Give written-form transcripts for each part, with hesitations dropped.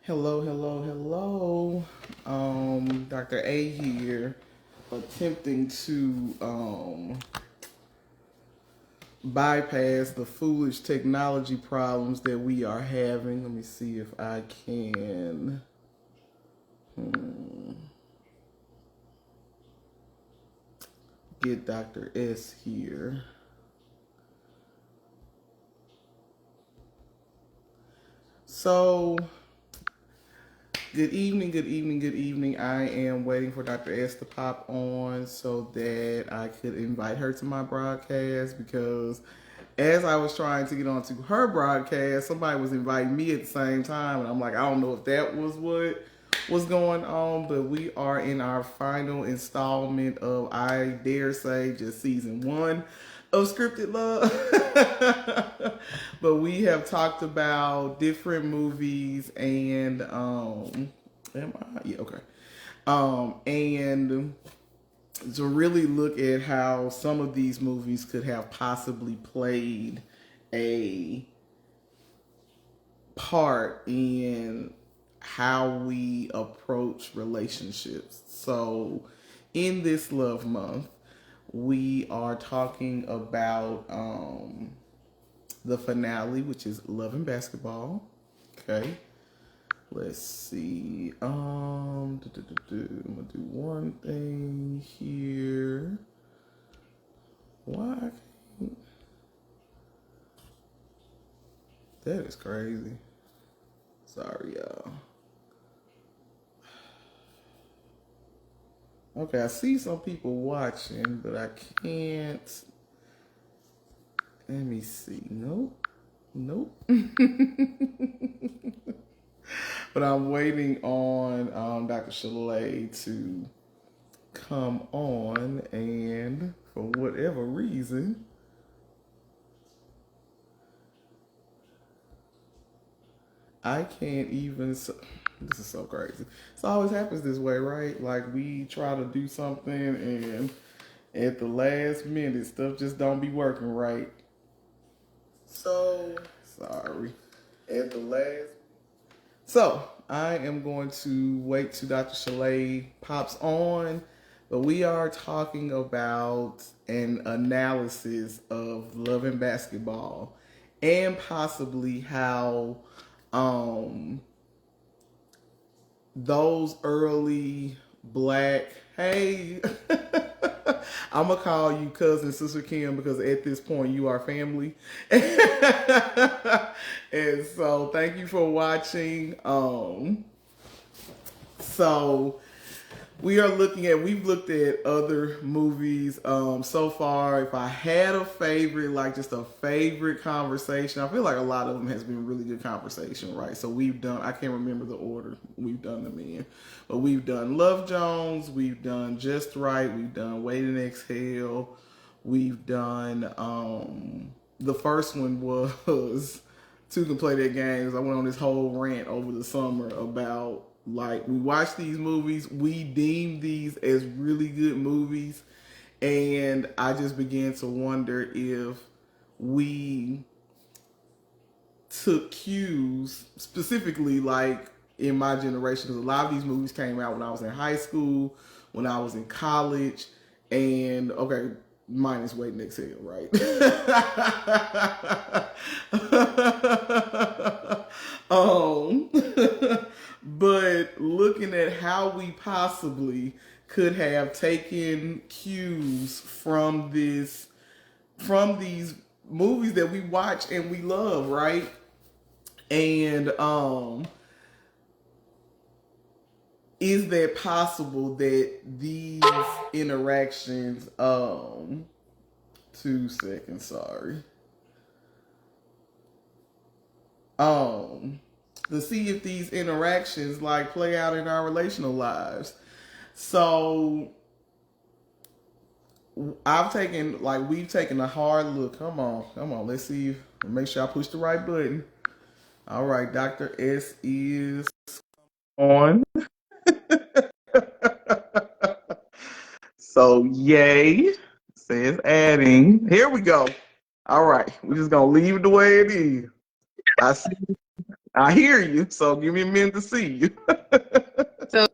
Hello, hello, hello. Dr. A here, attempting to bypass the foolish technology problems that we are having. Let me see if I can get Dr. S here. So, good evening, good evening, good evening. I am waiting for Dr. S to pop on so that I could invite her to my broadcast because as I was trying to get onto her broadcast, somebody was inviting me at the same time, and I'm like, I don't know if that was what was going on, but we are in our final installment of, I dare say, just season one of Scripted Love. But we have talked about different movies and am I? Yeah, okay. And to really look at how some of these movies could have possibly played a part in how we approach relationships. So, in this love month, we are talking about the finale, which is Love and Basketball. Okay. Let's see. I'm gonna do one thing here. Why I can't? That is crazy. Sorry, y'all. Okay, I see some people watching, but I can't. Let me see. Nope. Nope. But I'm waiting on Dr. Sha-Lai to come on, and for whatever reason, I can't even. This is so crazy. It always happens this way, right? Like we try to do something, and at the last minute, stuff just don't be working right. So sorry. At the last. So I am going to wait till Dr. Sha-Lai pops on, but we are talking about an analysis of Love and Basketball, and possibly how um those early black, hey, I'm gonna call you cousin sister Kim because at this point you are family. And so thank you for watching. So we've looked at other movies so far. If I had a favorite, like just a favorite conversation, I feel like a lot of them has been really good conversation, right? So we've done, I can't remember the order we've done them in, but we've done Love Jones, we've done Just Right, we've done Wait and Exhale, we've done the first one was Two Can Play Their Games. I went on this whole rant over the summer about, like, we watched these movies, we deemed these as really good movies, and I just began to wonder if we took cues, specifically like in my generation, because a lot of these movies came out when I was in high school, when I was in college, and okay, minus Wait and Exhale, right? um, but looking at how we possibly could have taken cues from these movies that we watch and we love, right? And is that possible that these interactions 2 seconds, sorry. Um to see if these interactions like play out in our relational lives. So we've taken a hard look. Come on, let's see. Make sure I push the right button. All right, Dr. S is on. So yay, says adding. Here we go. All right, we're just gonna leave it the way it is. I see. I hear you. So give me a minute to see you. So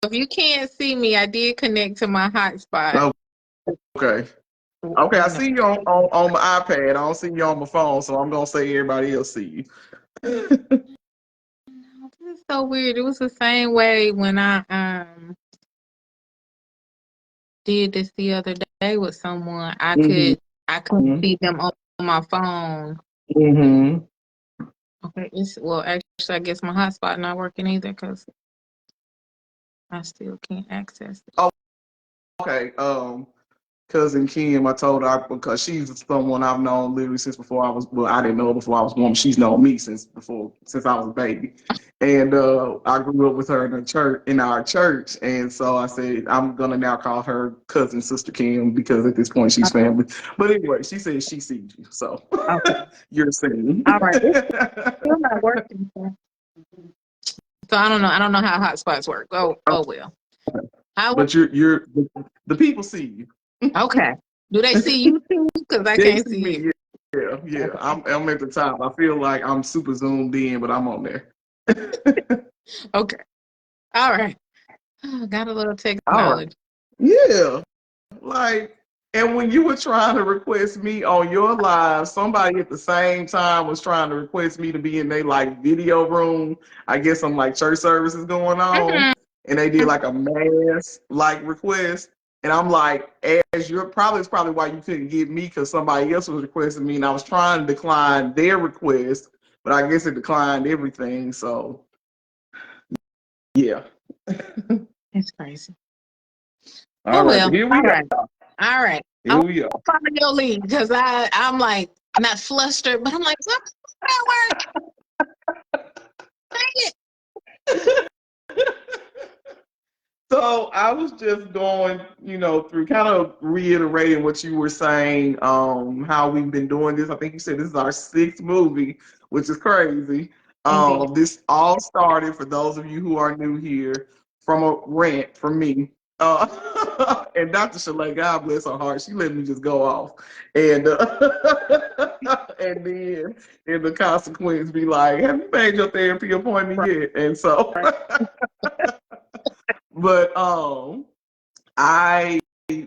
if you can't see me, I did connect to my hotspot. Okay. Okay, I You know, see you on my iPad. I don't see you on my phone, so I'm gonna say everybody else see you. this is so weird. It was the same way when I did this the other day with someone. Mm-hmm. I couldn't see them on my phone. Mm-hmm. Okay, actually I guess my hotspot not working either because I still can't access it. Oh, okay. Cousin Kim, I told her because she's someone I've known literally since before I was. Well, I didn't know her before I was born. She's known me since I was a baby, and I grew up with her in our church, and so I said I'm gonna now call her cousin Sister Kim because at this point she's family. But anyway, she said she sees you, so Okay. you're seen. All right. It's still not working. So I don't know. I don't know how hotspots work. Oh well. I But you're the people see you. Okay. Do they see you too? Because I They can't see see me. you. Yeah. Okay. I'm at the top. I feel like I'm super zoomed in, but I'm on there. Okay. All right. Got a little All right. technology. Yeah. Like, and when you were trying to request me on your live, somebody at the same time was trying to request me to be in their like video room. I guess some like church services going on, Mhm. and they did like a mass like request. And I'm like, as you're probably it's probably why you couldn't get me because somebody else was requesting me, and I was trying to decline their request, but I guess it declined everything. So yeah. It's crazy. All Oh right, but well. here we All go. right. All right. I Here want we to follow your lead because I'm like not flustered, but I'm like, what that work? Dang it. go. So I was just going, through kind of reiterating what you were saying, how we've been doing this. I think you said this is our sixth movie, which is crazy. Indeed. This all started, for those of you who are new here, from a rant from me. And Dr. Sha-Lai, God bless her heart, she let me just go off. And and then in the consequence be like, have you made your therapy appointment yet? And so but I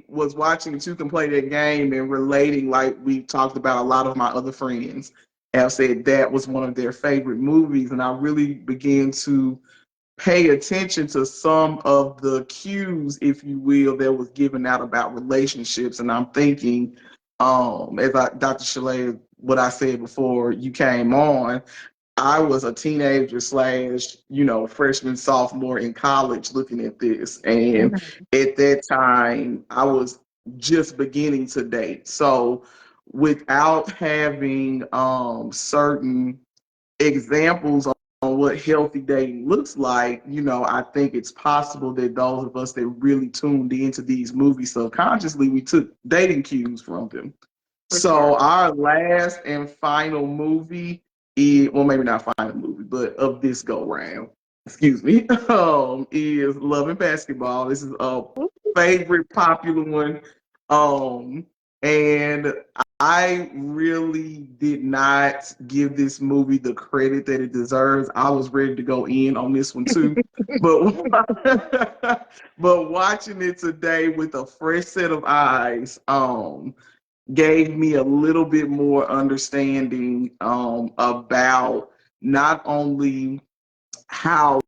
was watching Two Can Play That Game and relating, like we talked about, a lot of my other friends have said that was one of their favorite movies. And I really began to pay attention to some of the cues, if you will, that was given out about relationships. And I'm thinking, Dr. Sha-Lai, what I said before you came on, I was a teenager slash, freshman, sophomore in college looking at this. And Mhm. at that time, I was just beginning to date. So without having certain examples on what healthy dating looks like, I think it's possible that those of us that really tuned into these movies subconsciously, we took dating cues from them. For So sure. our last and final movie is, well, maybe not final movie, but of this go round, excuse me, is Love and Basketball. This is a favorite popular one. And I really did not give this movie the credit that it deserves. I was ready to go in on this one too. But but watching it today with a fresh set of eyes, gave me a little bit more understanding about not only how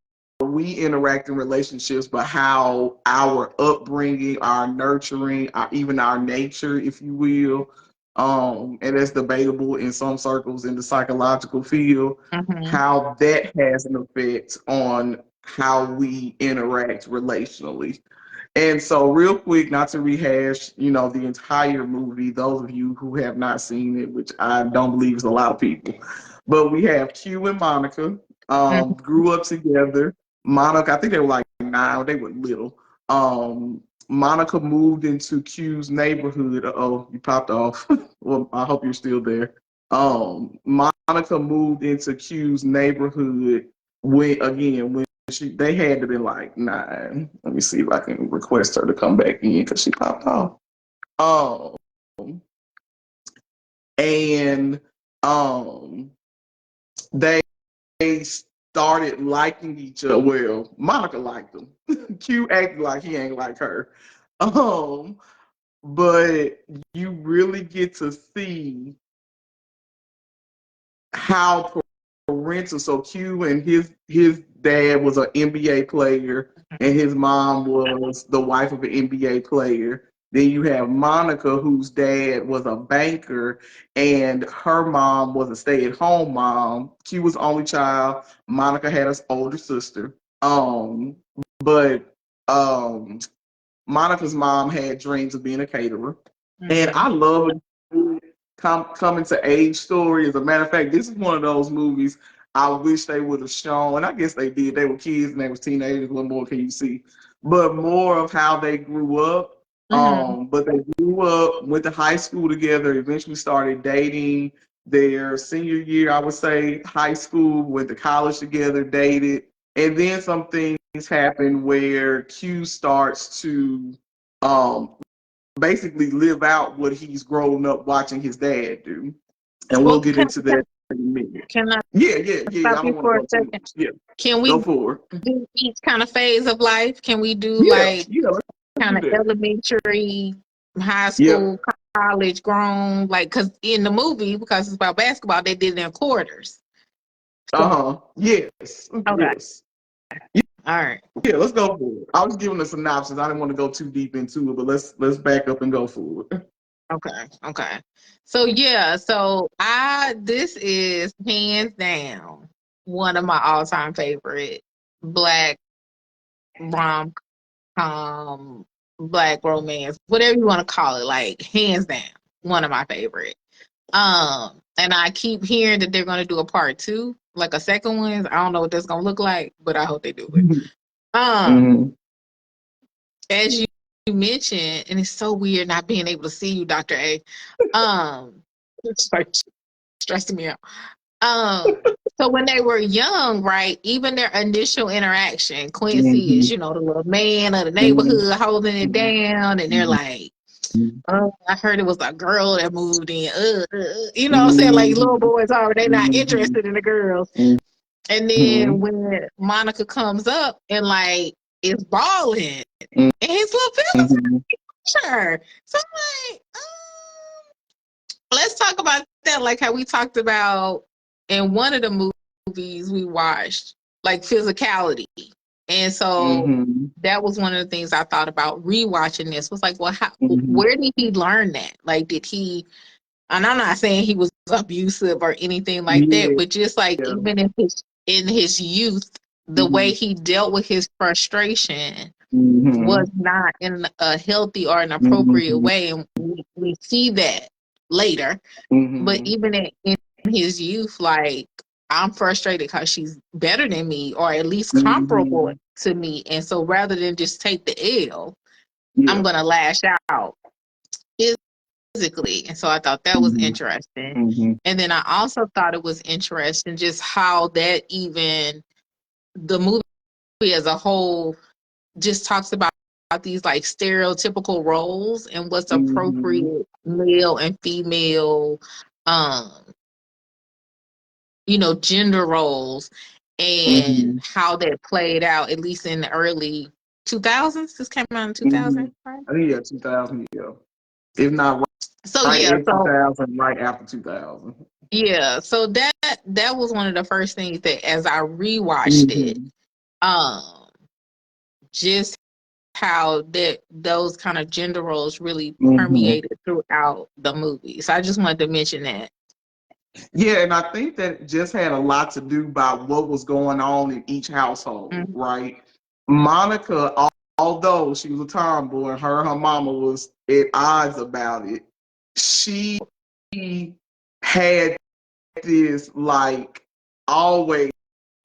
we interact in relationships, but how our upbringing, our nurturing, even our nature, if you will, and that's debatable in some circles in the psychological field, Mhm. how that has an effect on how we interact relationally. And so, real quick, not to rehash, the entire movie, those of you who have not seen it, which I don't believe is a lot of people, but we have Q and Monica, Mhm. grew up together. Monica, I think they were like 9, they were little. Monica moved into Q's neighborhood. Oh, you popped off. Well, I hope you're still there. Monica moved into Q's neighborhood when they had to be like 9. Let me see if I can request her to come back in because she popped off. Um, and they started liking each other. Well, Monica liked him. Q acted like he ain't like her. But you really get to see how parental. So Q and his dad was an NBA player, and his mom was the wife of an NBA player. Then you have Monica, whose dad was a banker, and her mom was a stay-at-home mom. Q was the only child. Monica had an older sister. But Monica's mom had dreams of being a caterer. And I love a coming to age story. As a matter of fact, this is one of those movies I wish they would have shown. And I guess they did. They were kids and they were teenagers. What more can you see? But more of how they grew up. But they grew up, went to high school together, eventually started dating their senior year, I would say, high school, went to college together, dated. And then some things happen where Q starts to basically live out what he's grown up watching his dad do. And we'll get into that in a minute. Can I Yeah. stop I you don't want for to a go too second? much. Yeah, Can we go for it. do each kind of phase of life? Can we do Yeah, let's kind of do that. elementary, high Yep. school, college, grown? Because in the movie, because it's about basketball, they did it in quarters. Yes. Okay. Yes. All right. Yeah, let's go for it. I was giving a synopsis. I didn't want to go too deep into it, but let's back up and go for it. Okay. So this is hands down one of my all-time favorite black rom-com, black romance, whatever you want to call it, like hands down, one of my favorite. And I keep hearing that they're gonna do a part 2, like a second one. I don't know what that's gonna look like, but I hope they do it. As you mentioned, and it's so weird not being able to see you, Dr. A. It's like stressing me out. So when they were young, right, even their initial interaction, Quincy is, the little man of the neighborhood holding it down, and they're like, oh, I heard it was a girl that moved in. You know what I'm saying? Like little boys are, they not interested in the girls. And then when Monica comes up and like is balling, and his little feelings are so I'm like, let's talk about that, like how we talked about in one of the movies we watched, like physicality. And so that was one of the things I thought about rewatching this. Was like, well, where did he learn that? Like, did he? And I'm not saying he was abusive or anything like that, but just like even in his youth, the way he dealt with his frustration was not in a healthy or an appropriate way, and we see that later. But even in his youth, like, I'm frustrated because she's better than me, or at least comparable to me, and so rather than just take the L, I'm gonna lash out physically. And so I thought that was interesting. And then I also thought it was interesting just how that even the movie as a whole just talks about these like stereotypical roles and what's appropriate male and female gender roles, and how that played out, at least in the early 2000s. This came out in 2000, right? I think 2000, if not right in 2000, right after 2000. Yeah, so that was one of the first things that as I rewatched it, just how those kind of gender roles really permeated throughout the movie. So I just wanted to mention that. Yeah, and I think that just had a lot to do by what was going on in each household, right? Monica, although she was a tomboy, and her mama was at odds about it, she had this like always,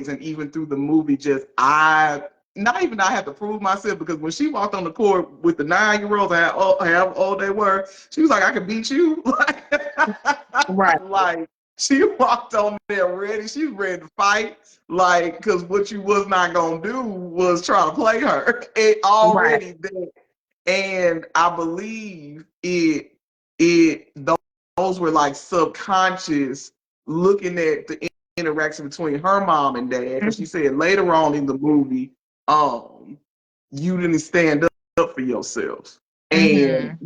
and even through the movie, I have to prove myself, because when she walked on the court with the 9-year-olds, how old they were, she was like, I could beat you. Right. Like, she walked on there ready. She was ready to fight. Like, because what you was not going to do was try to play her. It already did. And I believe those were like subconscious, looking at the interaction between her mom and dad, because she said later on in the movie, you didn't stand up for yourself. And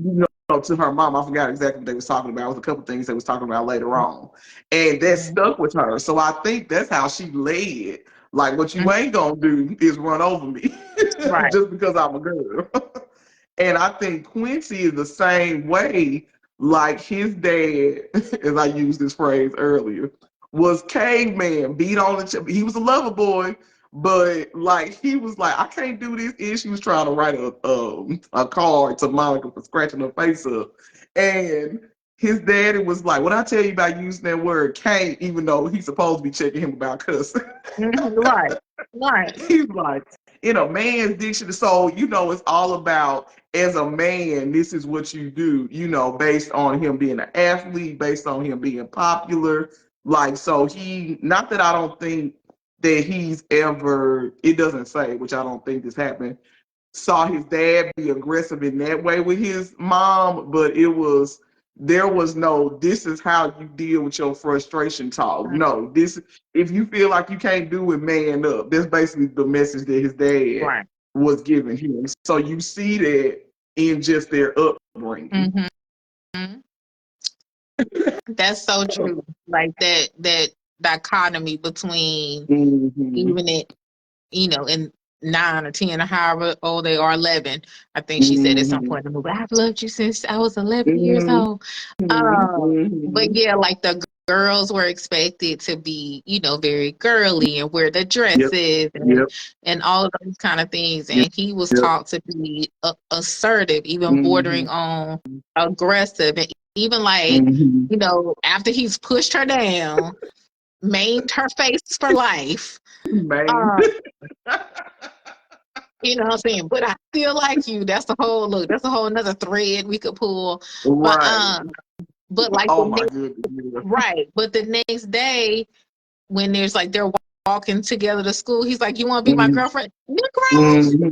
to her mom, I forgot exactly what they was talking about. It was a couple things they was talking about later on. And that stuck with her. So I think that's how she led. Like, what you ain't gonna do is run over me Right. just because I'm a girl. And I think Quincy is the same way. Like his dad, as I used this phrase earlier, was caveman, beat on the he was a lover boy, but like he was like, I can't do this. And she was trying to write a card to Monica for scratching her face up. And his daddy was like, what I tell you about using that word can't, even though he's supposed to be checking him about cussing. Right. Right. He's like, in a man's dictionary. So, it's all about, as a man, this is what you do, based on him being an athlete, based on him being popular. Like, so not that I don't think that he's ever, it doesn't say, which I don't think this happened, saw his dad be aggressive in that way with his mom, but there was no, this is how you deal with your frustration talk. No, if you feel like you can't do it, man up. That's basically the message that his dad was giving him. So you see that in just their upbringing. That's so true. Like that dichotomy between even it, in 9 or 10 or however old they are, 11. I think she said at some point in the movie, I've loved you since I was 11 years old. But yeah, like the girls were expected to be, very girly and wear the dresses and all of those kind of things. And he was taught to be assertive, even bordering on aggressive. And even like, after he's pushed her down, maimed her face for life. You know what I'm saying? But I still like you. That's the whole look. That's a whole another thread we could pull. Right. But like right. But the next day, when there's like they're walking together to school, he's like, "You want to be my girlfriend?" Negro.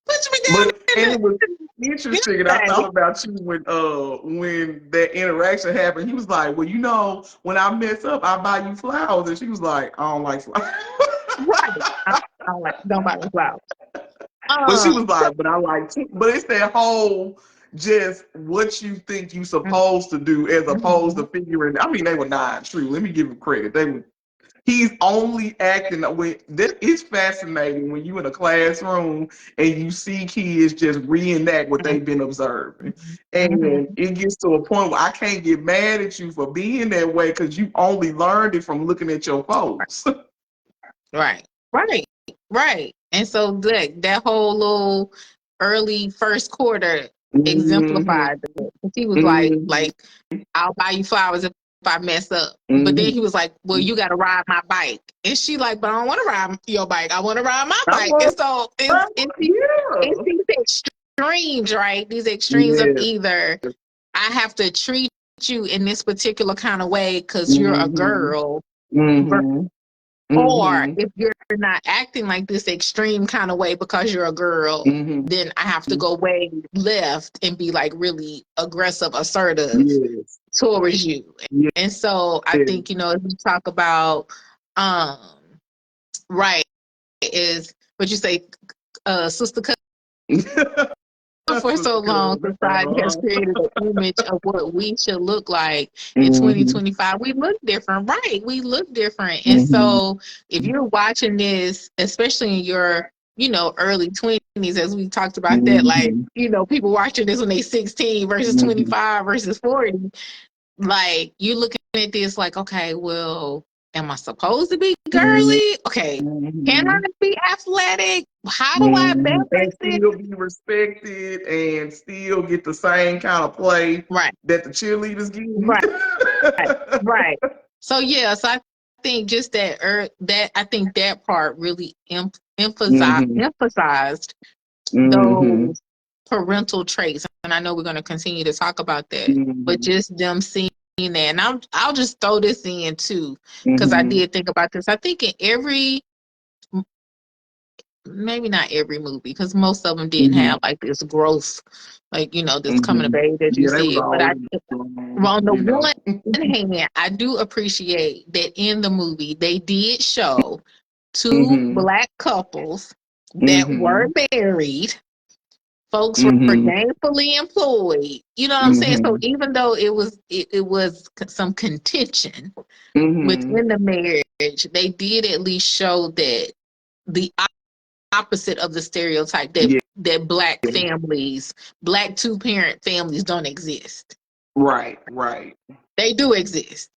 Put me down. And it was interesting, and I thought about you when that interaction happened. He was like, "Well, when I mess up, I buy you flowers," and she was like, "I don't like flowers." Right. Don't buy me flowers. But she was like, "But I like." But it's that whole just what you think you supposed to do as opposed to figuring. I mean, they were 9. True. Let me give him credit. They were. He's only acting with that. It's fascinating when you in a classroom and you see kids just reenact what they've been observing. And it gets to a point where I can't get mad at you for being that way because you only learned it from looking at your folks. Right. And so that whole little early first quarter exemplified it. He was like, I'll buy you flowers if I mess up. But then he was like, well, you got to ride my bike. And she like, but I don't want to ride your bike. I want to ride my bike. And so it's these extremes, right? These extremes of either I have to treat you in this particular kind of way because you're a girl. Or if you're not acting like this extreme kind of way because you're a girl, then I have to go way left and be like really aggressive, assertive towards you. And so I think, as we talk about, is what you say, sister for so long, society has created an image of what we should look like in 2025. We look different, right? We look different. And so if you're watching this, especially in your, early 20s, as we talked about that, like, people watching this when they 16 versus 25 versus 40, like you looking at this like, okay, well, am I supposed to be girly? Okay, can I be athletic? How do I balance and still be respected and still get the same kind of play that the cheerleaders get? Right. So yeah, so I think just I think that part really emphasized those parental traits, and I know we're going to continue to talk about that, but just them seeing that. And I'll just throw this in too, because I did think about this. I think in every maybe not every movie, because most of them didn't have like this gross, like, this coming of age that you Yeah, they was see. But always on the you know. one hand, I do appreciate that in the movie they did show two Mm-hmm. Black couples that were Mm-hmm. married. Folks were Mm-hmm. gainfully employed. You know what I'm saying? So Mm-hmm. even though it was some contention Mm-hmm. within the marriage, they did at least show that the opposite of the stereotype that Yeah. Black families, Black two-parent families don't exist. Right. Right. They do exist.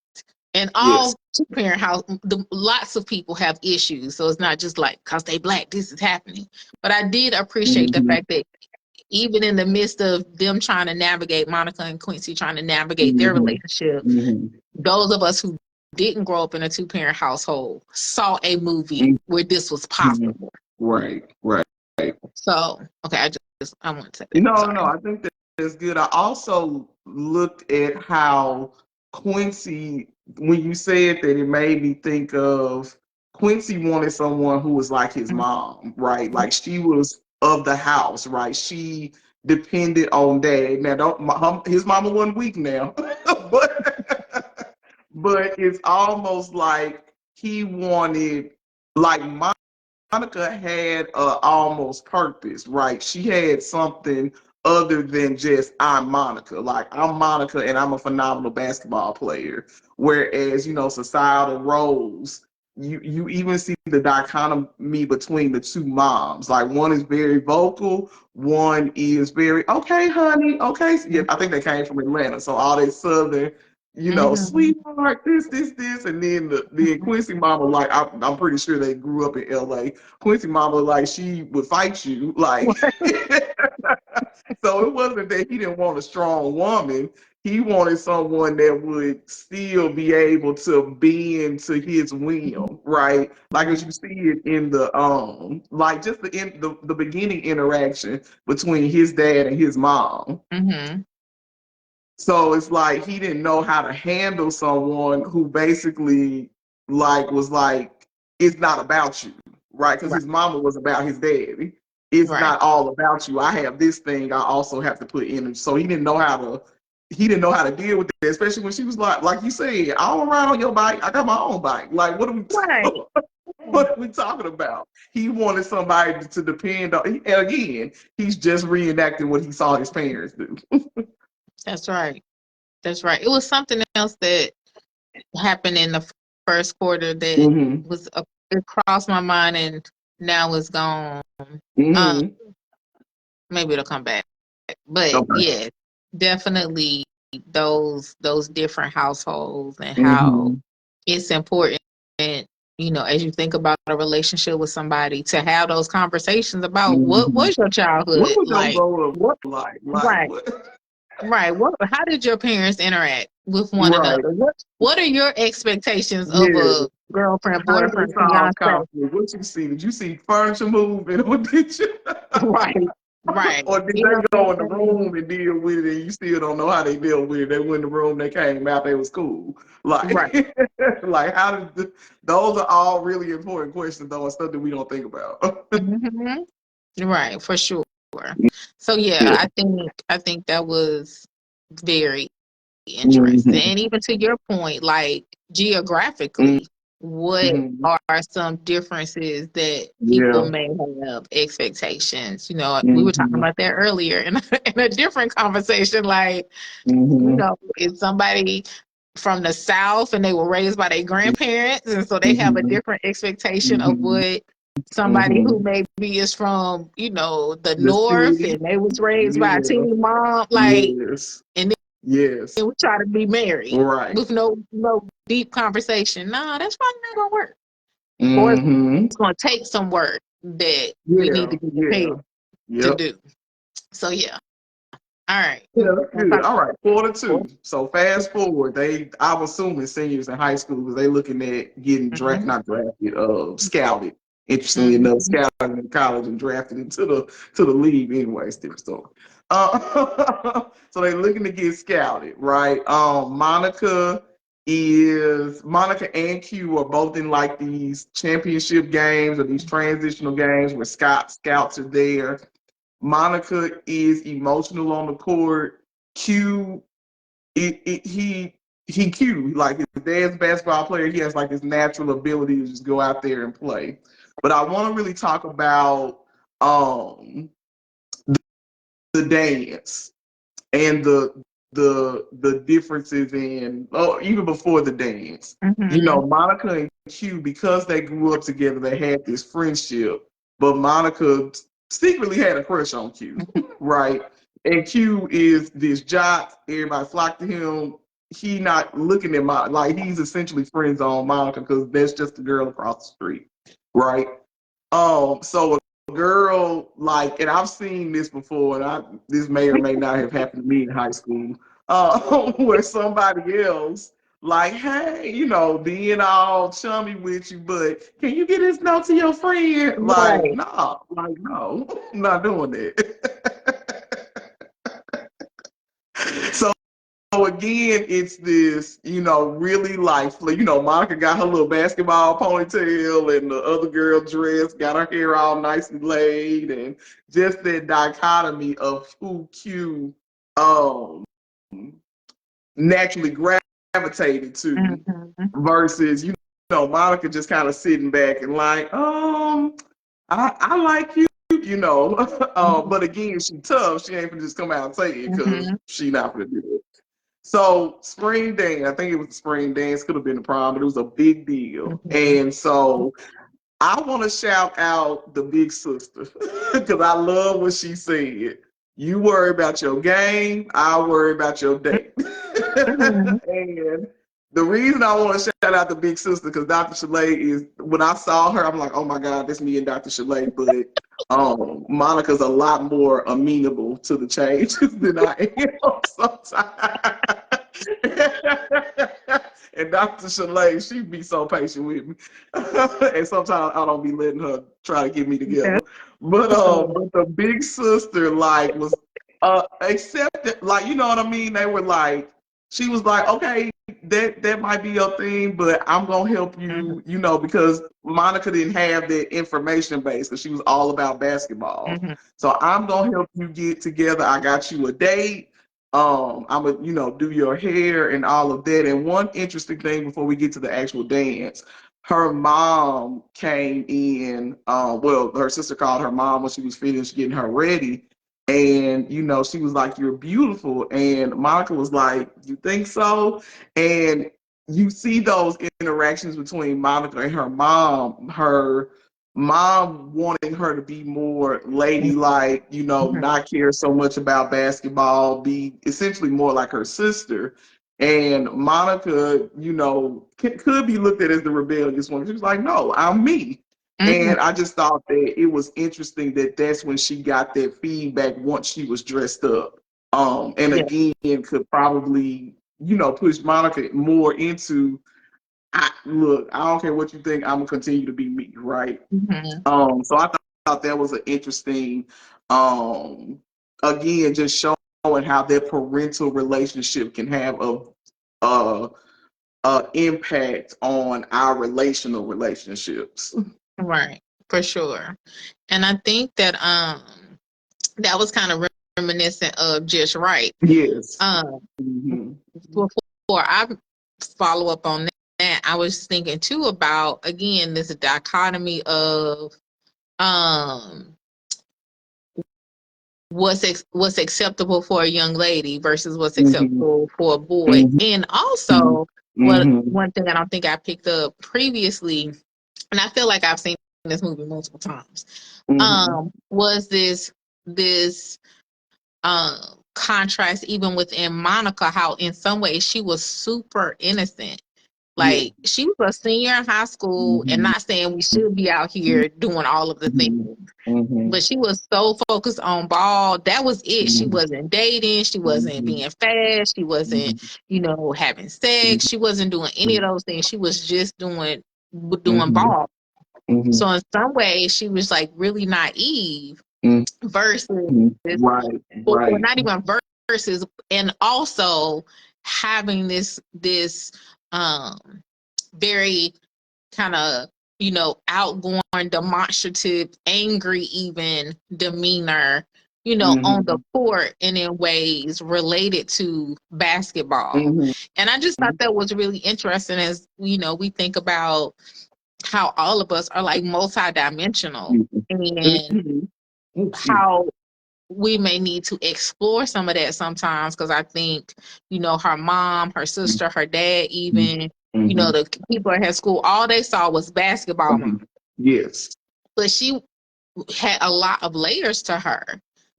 And Yes. all two-parent house, lots of people have issues. So it's not just like, because they Black, this is happening. But I did appreciate the Mm-hmm. fact that even in the midst of them trying to navigate, Monica and Quincy trying to navigate their Mm-hmm. relationship, Mm-hmm. those of us who didn't grow up in a two-parent household saw a movie where this was Mm-hmm. possible. Right. Right. So, okay, I want to say that. No, Sorry. no, I think that's good. I also looked at how Quincy, when you said that, it made me think of Quincy wanted someone who was like his mom, right? Like she was of the house, right? She depended on dad. Now, his mama wasn't weak now, but it's almost like he wanted, like Monica had almost purpose, right? She had something other than just I'm Monica. Like I'm Monica and I'm a phenomenal basketball player. Whereas, societal roles, you even see the dichotomy between the two moms. Like one is very vocal, one is very okay, honey, okay. Yeah, I think they came from Atlanta, so all that southern, Mm-hmm. sweetheart, this, and then Quincy mama, like I'm pretty sure they grew up in LA. Quincy mama, like she would fight you, like so it wasn't that he didn't want a strong woman. He wanted someone that would still be able to bend to his whim, right? Like as you see it in like just the beginning interaction between his dad and his mom. Mm-hmm. So it's like he didn't know how to handle someone who basically was like, it's not about you, right? Because Right. his mama was about his daddy. It's Right. not all about you. I have this thing I also have to put in. So he didn't know how to deal with that, especially when she was like you said, I don't ride on your bike. I got my own bike. Like what are we Right. what are we talking about? He wanted somebody to depend on, and again, he's just reenacting what he saw his parents do. That's right. That's right. It was something else that happened in the first quarter that Mm-hmm. was it crossed my mind and now it's gone. Um, Mm-hmm. maybe it'll come back. But Okay. yeah, definitely those different households and how Mm-hmm. it's important, as you think about a relationship with somebody, to have those conversations about what Mm-hmm. was your What childhood was your like. growing up What like? Like right. what? Right. How did your parents interact with one Right. another? What are your expectations of Yeah. a girlfriend, How did they boyfriend, solve fiance? conflict? What you see? Did you see furniture moving, or did you? Right. Right. Or did they go in the room and deal with it, and you still don't know how they dealt with it? They went in the room, they came out, they was cool. Right. Like, like how did those are all really important questions, though, and stuff that we don't think about. Hmm. Right, for sure. So yeah, Yeah. I think that was very interesting. Mm-hmm. And even to your point, like geographically, what Mm-hmm. are some differences that people Yeah. may have expectations? We were talking Mm-hmm. about that earlier in in a different conversation. Like, Mm-hmm. is somebody from the South and they were raised by their grandparents, and so they have a Mm-hmm. different expectation of Mm-hmm. what somebody who Mm-hmm. maybe is from, the The North city. and they was raised by a Yeah. teen mom, like, Yes. and Yes. then we try to be married Right. with no deep conversation. No, that's probably not gonna work. Or Mm-hmm. it's gonna take some work that we need Yeah. to be Yeah. prepared to Yep. do. So yeah. All right. Yeah, that's We'll good. talk All right, quarter two. about So fast forward, I'm assuming seniors in high school because they looking at getting mm-hmm. not drafted, scouted. Interestingly enough, Mm-hmm. scouted in college and drafted into the league anyway. It's different story. So they looking to get scouted, right? Monica is Monica and Q are both in like these championship games or these transitional games where scouts are there. Monica is emotional on the court. Q, he cute. Like his dad's basketball player, he has like this natural ability to just go out there and play. But I want to really talk about the dance and the differences in even before the dance. You Mm-hmm. know, Monica and Q, because they grew up together, they had this friendship. But Monica secretly had a crush on Q, right? And Q is this jock. Everybody flock to him. He not looking at Monica like he's essentially friends on Monica because that's just the girl across the street, right? So a girl like, and I've seen this before, and this may or may not have happened to me in high school, where somebody else like, hey, you know, being all chummy with you, but can you get this note to your friend? Like, Right. no, I'm not doing that. So again, it's this, you know, really like, you know, Monica got her little basketball ponytail and the other girl dress, got her hair all nicely laid, and just that dichotomy of who Q um naturally gravitated to Mm-hmm. versus, you know, Monica just kind of sitting back and like, I like you, you know. But again, she tough. She ain't gonna just come out and say it because Mm-hmm. she not gonna do it. So spring dance, I think it was the spring dance, could have been the prom, but it was a big deal. Mm-hmm. And so I want to shout out the big sister because I love what she said. You worry about your game, I'll worry about your date. Mm-hmm. And the reason I want to shout out the big sister because Dr. Sha-Lai is, when I saw her, I'm like, oh my God, that's me and Dr. Sha-Lai. But Monica's a lot more amenable to the changes than I am sometimes. And Dr. Sha-Lai, she be so patient with me. And sometimes I don't be letting her try to get me together. That's But the big sister like was accepted, like, you know what I mean? They were like, she was like, okay, that might be your thing, but I'm gonna help mm-hmm. you, you know, because Monica didn't have that information base because she was all about basketball. Mm-hmm. So I'm gonna help you get together. I got you a date. I'm gonna, you know, do your hair and all of that. And one interesting thing before we get to the actual dance, her mom came in. Well, her sister called her mom when she was finished getting her ready, and you know, she was like, "You're beautiful," and Monica was like, "You think so?" And you see those interactions between Monica and her mom. Her mom wanting her to be more ladylike, you know, Mm-hmm. not care so much about basketball, be essentially more like her sister. And Monica, you know, could be looked at as the rebellious one. She was like, no, I'm me. Mm-hmm. And I just thought that it was interesting that that's when she got that feedback once she was dressed up. And Yeah. again, could probably, you know, push Monica more into, look, I don't care what you think, I'm gonna continue to be me, right? Mm-hmm. So I thought that was an interesting, um, again, just showing how that parental relationship can have a, impact on our relational relationships. Right. For sure. And I think that that was kind of reminiscent of Just Right. Yes. Um, Mm-hmm. before I follow up on that, I was thinking too about again this dichotomy of um what's acceptable for a young lady versus what's Mm-hmm. acceptable for a boy, Mm-hmm. and also what Mm-hmm. one thing I don't think I picked up previously, and I feel like I've seen this movie multiple times, Mm-hmm. was this contrast even within Monica, how in some ways she was super innocent. Yeah. Like she was a senior in high school, and Mm-hmm. not saying we should be out here doing all of the things, Mm-hmm. Mm-hmm. but she was so focused on ball. That was it. She wasn't dating. She wasn't Mm-hmm. being fast. She wasn't, Mm-hmm. having sex. She wasn't doing any of those things. She was just doing Mm-hmm. ball. Mm-hmm. So in some ways, she was like really naive versus, Mm-hmm. Right. or Right. not even versus, and also having this um, very kind of, outgoing, demonstrative, angry, even demeanor, on the court and in ways related to basketball. And I just thought that was really interesting as, we think about how all of us are like multidimensional and how we may need to explore some of that sometimes because I think, her mom, her sister, her dad, even, the people at her school, all they saw was basketball mom. Yes. But she had a lot of layers to her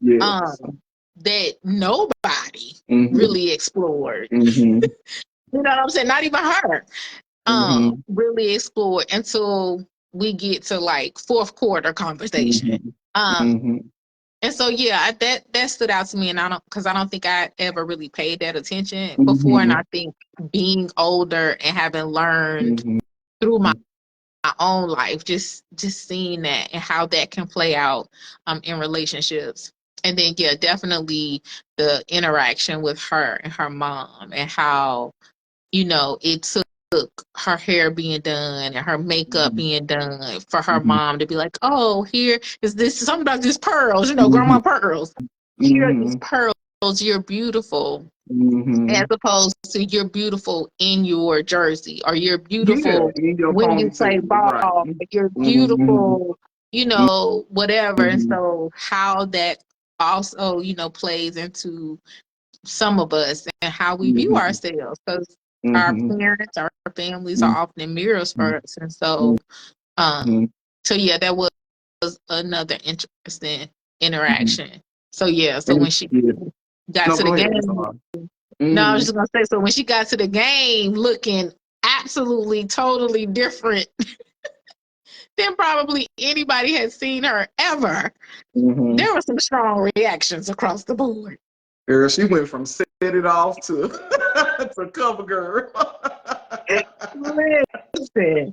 that nobody really explored. You know what I'm saying? Not even her really explored until we get to like fourth quarter conversation. And so, yeah, that stood out to me, and I don't think I ever really paid that attention before. And I think being older and having learned through my own life, just seeing that and how that can play out in relationships. And then, yeah, definitely the interaction with her and her mom and how, it took her hair being done and her makeup being done for her mom to be like, oh, here is this, something about these pearls, grandma pearls. Here are these pearls, you're beautiful. As opposed to you're beautiful in your jersey or you're beautiful when you play ball, you're beautiful, whatever. And so how that also, plays into some of us and how we view ourselves because our parents, our families are often mirrors for us. And so, yeah, that was another interesting interaction. So, yeah, so when she got to the game, no, I was just going to say, so when she got to the game looking absolutely, totally different than probably anybody had seen her ever, there were some strong reactions across the board. Girl, she went from set it off to to cover girl. Listen,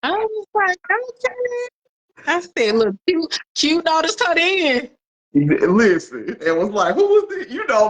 I was like, okay. I said, look, Q noticed her then. Listen, it was like, who was this?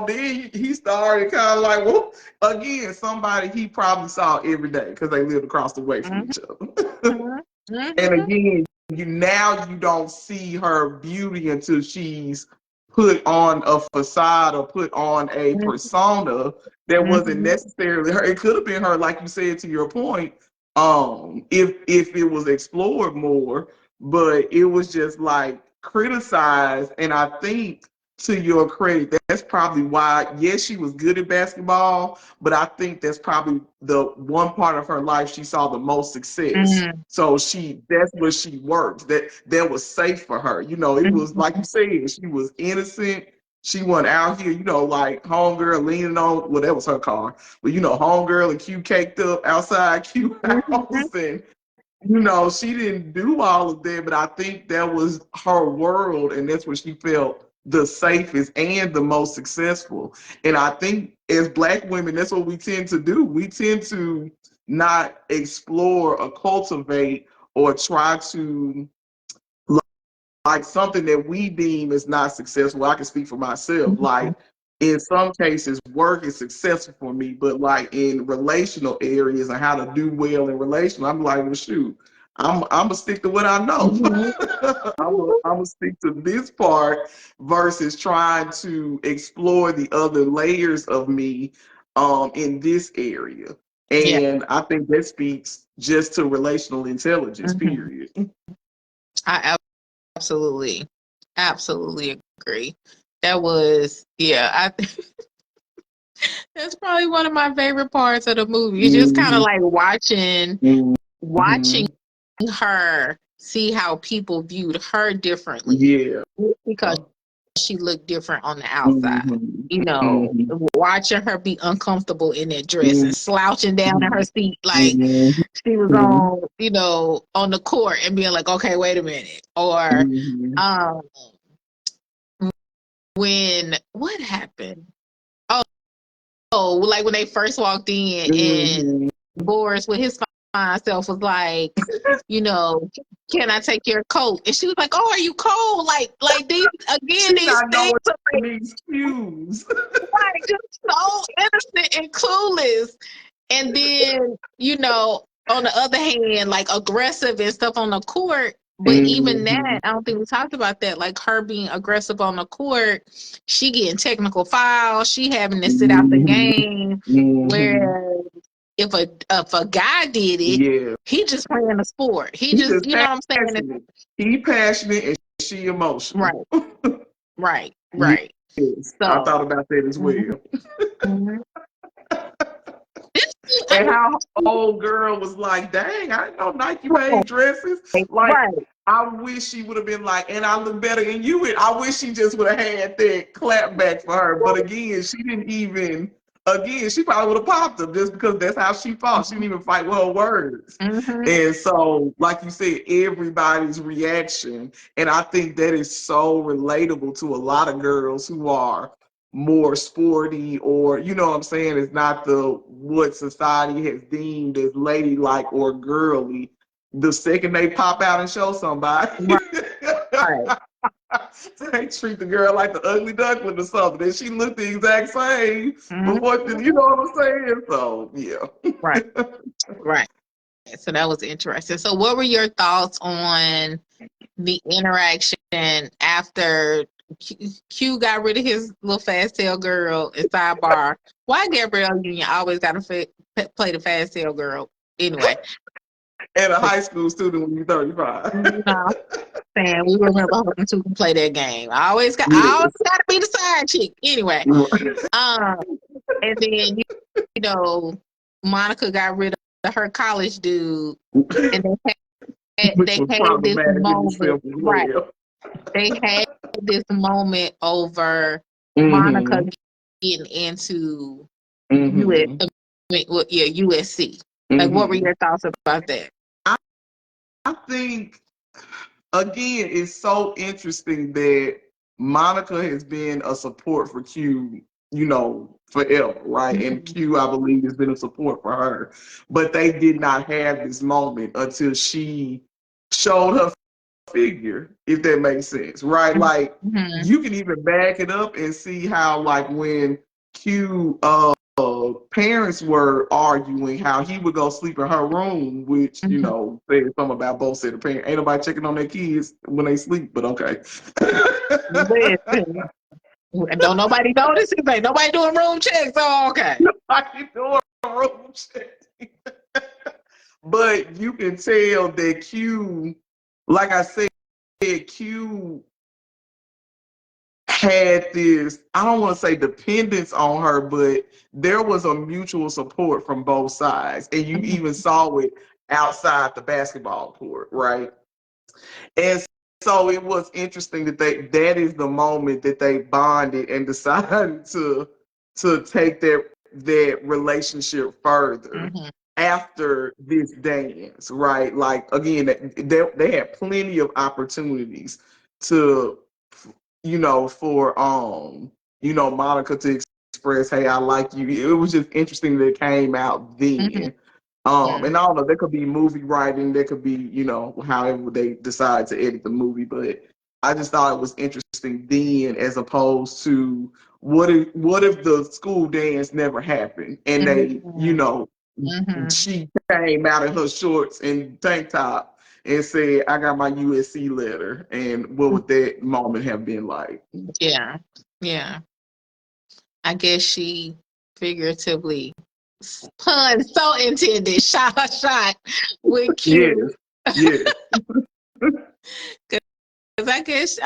Then he started kind of like, well, again, somebody he probably saw every day because they lived across the way from each other. And again, you don't see her beauty until she's put on a facade or put on a persona that wasn't necessarily her. It could have been her, like you said, to your point, if it was explored more, but it was just like criticized. And I think to your credit, that's probably why, yes, she was good at basketball, but I think that's probably the one part of her life she saw the most success. So that's where she worked. That was safe for her. It was like you said, she was innocent. She wasn't out here, like homegirl leaning on, well, that was her car. But homegirl and Q caked up outside Q house and she didn't do all of that, but I think that was her world, and that's where she felt the safest and the most successful. And I think as Black women, that's what we tend to do. We tend to not explore or cultivate or try to like something that we deem is not successful. I can speak for myself. Like in some cases, work is successful for me, but like in relational areas and how to do well in relational, I'm like, well, shoot, I'm gonna stick to what I know. I'm gonna stick to this part versus trying to explore the other layers of me in this area. And I think that speaks just to relational intelligence, period. I absolutely agree. That was, that's probably one of my favorite parts of the movie. It's just kind of like watching her see how people viewed her differently. Yeah. Because she looked different on the outside. Watching her be uncomfortable in that dress and slouching down in her seat like she was on the court and being like, okay, wait a minute. Or what happened? Like when they first walked in and Boris with his fine self was like, can I take your coat? And she was like, oh, are you cold? Like these again, these things are like, these cues. like just so innocent and clueless. And then, on the other hand, like aggressive and stuff on the court. But even that, I don't think we talked about that. Like her being aggressive on the court, she getting technical fouls, she having to sit out the game. Whereas if a guy did it, Yeah. he just playing a sport. He He just, just you know what I'm saying? passionate. He passionate and she emotional. Right. Yes. I So, thought about that as well. mhm. And how old girl was like, dang, I didn't know Nike made dresses. Like, Right. I wish she would have been like, and I look better than you. And I wish she just would have had that clap back for her. But again, she didn't even, she probably would have popped him just because that's how she fought. She didn't even fight with her words. Mm-hmm. And so, like you said, everybody's reaction. And I think that is so relatable to a lot of girls who are more sporty, or you know what I'm saying, it's not the what society has deemed as ladylike or girly. The second they pop out and show somebody, Right. they treat the girl like the ugly duckling or something, and she looked the exact same Mm-hmm. before. You know what I'm saying? So yeah. Right. So that was interesting. So what were your thoughts on the interaction after Q got rid of his little fast tail girl and sidebar? Why Gabrielle Union always got to play the fast tail girl? Anyway. And a high school student when you're 35. Saying we remember hoping to play that game. I always got to be the side chick. Anyway. And then Monica got rid of her college dude, and they had this moment. Right. They had this moment over Monica getting into USC. Like, what were your thoughts about that? I think, again, it's so interesting that Monica has been a support for Q, forever, right? Mm-hmm. And Q, I believe, has been a support for her. But they did not have this moment until she showed her figure, if that makes sense, right? Like, you can even back it up and see how, like, when Q parents were arguing, how he would go sleep in her room, which said something about both set of parents. Ain't nobody checking on their kids when they sleep, but okay. Listen, don't nobody notice it. Ain't nobody doing room checks. So okay. Nobody doing room checks. But you can tell that Q, like I said, Q had this, I don't want to say dependence on her, but there was a mutual support from both sides. And you even saw it outside the basketball court, right? And so it was interesting that that is the moment that they bonded and decided to take that relationship further after this dance, right? Like, again, they had plenty of opportunities to, for Monica to express, hey, I like you. It was just interesting that it came out then. And I don't know, there could be movie writing, there could be, however they decide to edit the movie, but I just thought it was interesting then, as opposed to what if the school dance never happened and they, she came out in her shorts and tank top and said, I got my USC letter, and what would that moment have been like? Yeah. I guess she figuratively, pun so intended, shot her shot with Q. Yes. Because I guess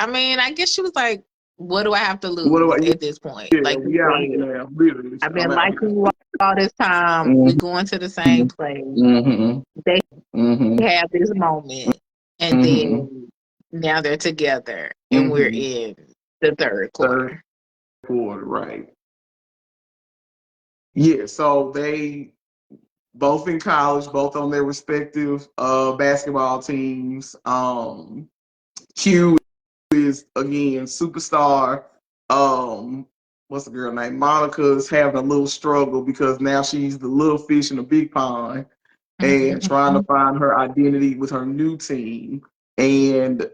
she was like, what do I have to lose at this point? Yeah, like, we out here now, literally. I've been liking you all this time. We going to the same place. They have this moment, and then now they're together, and we're in the third quarter. Right. Yeah, so they both in college, both on their respective basketball teams. Q is, again, superstar. What's the girl name? Monica's having a little struggle because now she's the little fish in a big pond and trying to find her identity with her new team. And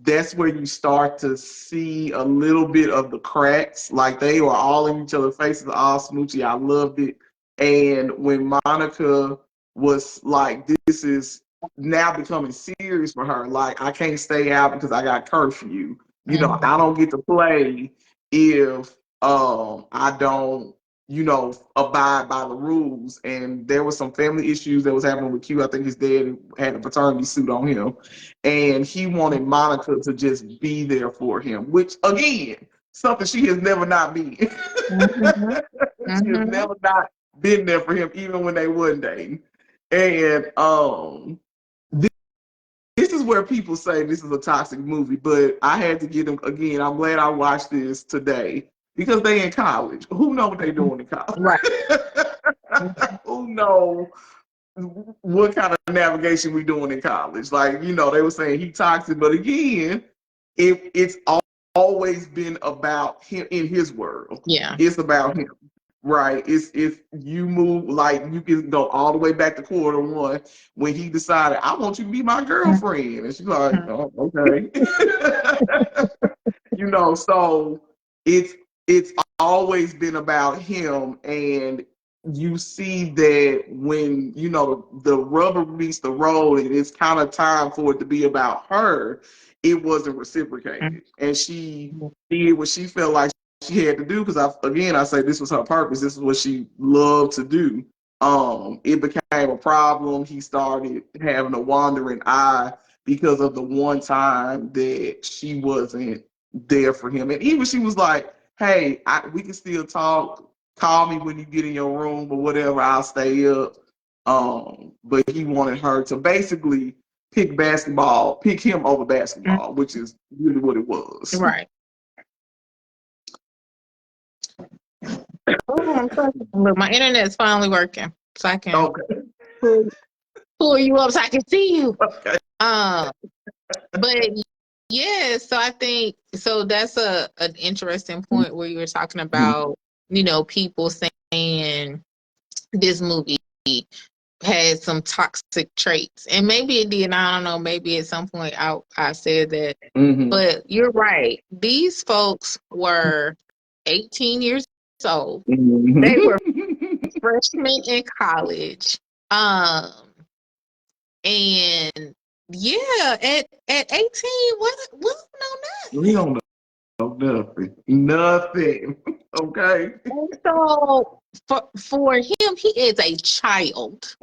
that's where you start to see a little bit of the cracks. Like, they were all in each other's faces, all smoochy. I loved it. And when Monica was like, this is now becoming serious for her, like, I can't stay out because I got curfew. You know, I don't get to play if I don't, you know, abide by the rules. And there was some family issues that was happening with Q. I think his dad had a paternity suit on him. And he wanted Monica to just be there for him, which again, something she has never not been. Mm-hmm. She has Mm-hmm. never not been there for him, even when they wasn't dating. And this is where people say this is a toxic movie, but I had to get them again. I'm glad I watched this today because they in college. Who know what they doing in college? Right. Who know what kind of navigation we doing in college? Like, you know, they were saying he toxic, but again, it's always been about him in his world. Yeah. It's about him. Right. It's if you move, like, you can go all the way back to quarter 1 when he decided, I want you to be my girlfriend. And she's like, oh, okay. You know, so it's always been about him. And you see that when, you know, the rubber meets the road and it's kind of time for it to be about her, it wasn't reciprocated. And she did what she felt like she had to do, because I say this was her purpose. This is what she loved to do. It became a problem. He started having a wandering eye because of the one time that she wasn't there for him. And even she was like, hey, we can still talk. Call me when you get in your room or whatever. I'll stay up. But he wanted her to basically pick him over basketball, which is really what it was. Right. Oh, look, my internet's finally working, so I can pull you up so I can see you. Okay. But yeah, so I think so that's an interesting point where you were talking about, you know, people saying this movie had some toxic traits. And maybe it did, I don't know, maybe at some point I said that. But you're right. These folks were 18 years old. They were freshmen in college. And yeah, at 18, what no We nothing. don't know nothing. Okay. And so for him, he is a child.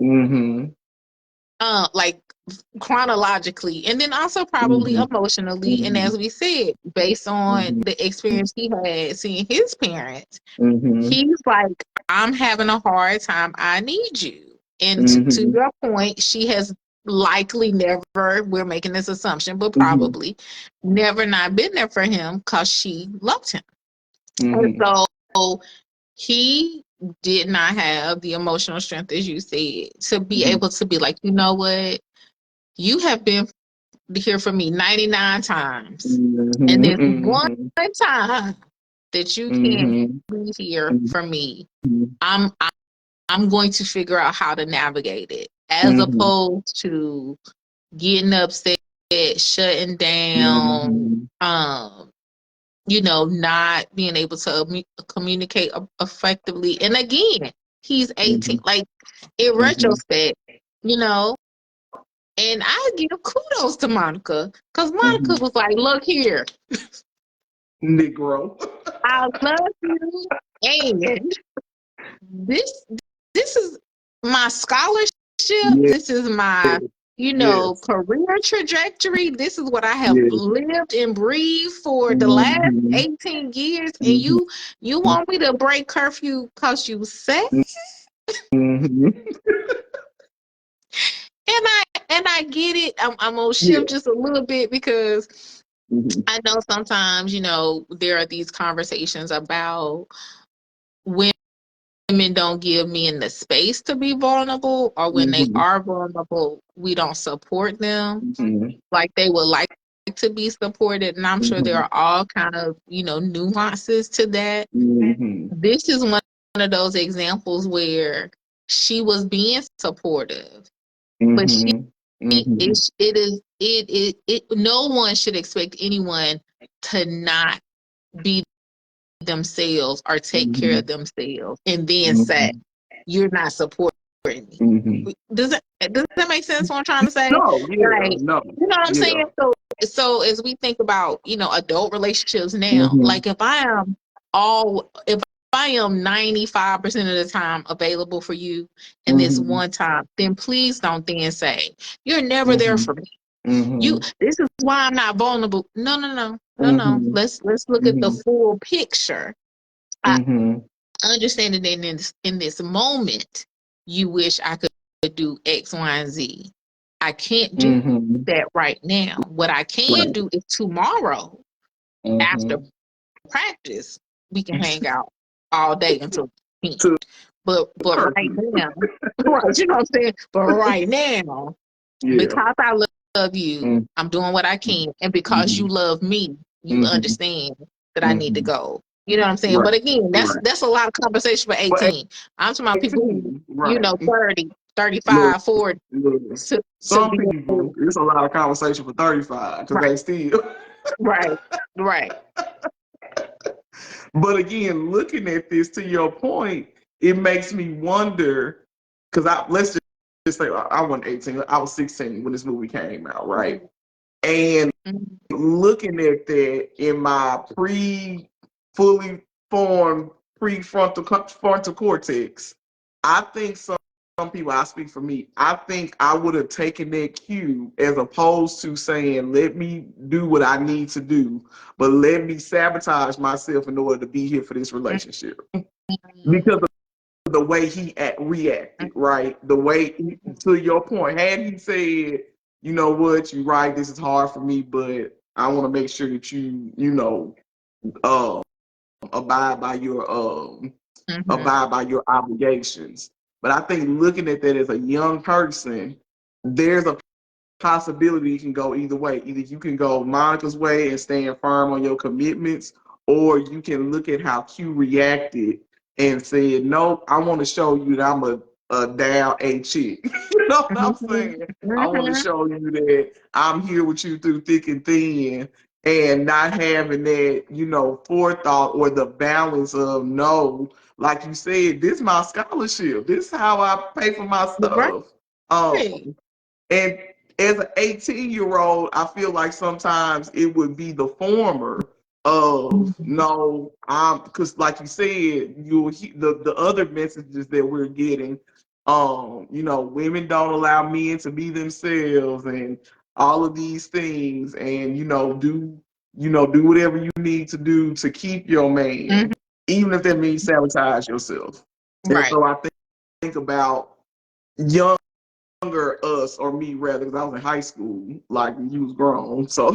Like chronologically, and then also probably emotionally, and as we said, based on the experience he had seeing his parents, he's like, I'm having a hard time, I need you. And to your point, she has likely never, we're making this assumption, but probably never not been there for him because she loved him. And so he did not have the emotional strength, as you said, to be able to be like, you know what, you have been here for me 99 times. And this one time that you can't be here for me, I'm going to figure out how to navigate it, as opposed to getting upset, shutting down, you know, not being able to communicate effectively. And again, he's 18. Like, in retrospect, you know, and I give kudos to Monica, because Monica was like, look here, Negro. I love you, and this is my scholarship. Yes. This is my, you know, career trajectory. This is what I have lived and breathed for the last 18 years. And you want me to break curfew because you say? And I get it. I'm gonna shift just a little bit, because I know sometimes, you know, there are these conversations about women don't give men the space to be vulnerable, or when they are vulnerable, we don't support them like they would like to be supported. And I'm sure there are all kind of, you know, nuances to that. This is one of those examples where she was being supportive, but no one should expect anyone to not be themselves or take care of themselves and then say, you're not supporting me. Mm-hmm. Does that make sense what I'm trying to say? No, yeah, Like, no, you know what I'm yeah. saying? So as we think about, adult relationships now, Mm-hmm. like if I am 95% of the time available for you and this Mm-hmm. one time, then please don't then say, you're never there Mm-hmm. for me. Mm-hmm. This is why I'm not vulnerable. No, no, no, no, no. Mm-hmm. Let's look at the Mm-hmm. full picture. I Mm-hmm. understand that in this moment, you wish I could do X, Y, and Z. I can't do Mm-hmm. that right now. What I can Right. do is tomorrow after Mm-hmm. practice, we can hang out all day until 10. To But right perfect. now, right, you know what I'm saying? But right now, Yeah. because I love you, Mm-hmm. I'm doing what I can. And because you love me, you Mm-hmm. understand that I need to Mm-hmm. go. You know what I'm saying? Right. But again, that's Right. that's a lot of conversation for But 18. I'm talking about people who, 18, right. 30, Look, 35, 40 look. to Some be people, it's a lot of conversation for 35 because right, they still. right, right. But again, looking at this, to your point, it makes me wonder because let's just say I wasn't 18, I was 16 when this movie came out, right? And Mhm. looking at that in my fully formed frontal cortex, I think some people, I speak for me, I think I would have taken that cue as opposed to saying, let me do what I need to do, but let me sabotage myself in order to be here for this relationship. Because of the way he reacted, right? The way, to your point, had he said, you know what, you're right, this is hard for me, but I want to make sure that uh, abide by your Mhm. obligations. But I think looking at that as a young person, there's a possibility you can go either way. Either you can go Monica's way and stand firm on your commitments, or you can look at how Q reacted and said, "Nope, I want to show you that I'm a down A chick." You know what I'm Mhm. saying? I want to Mhm. show you that I'm here with you through thick and thin, and not having that, forethought or the balance of no, like you said, this is my scholarship. This is how I pay for my stuff. Right. And as an 18-year-old, I feel like sometimes it would be the former of Mhm. no, I'm because like you said, the other messages that we're getting, women don't allow men to be themselves and all of these things, and do whatever you need to do to keep your Mhm. man, even if that means sabotage yourself. And Right. so I think about young younger us, or me rather, because I was in high school, like you was grown. So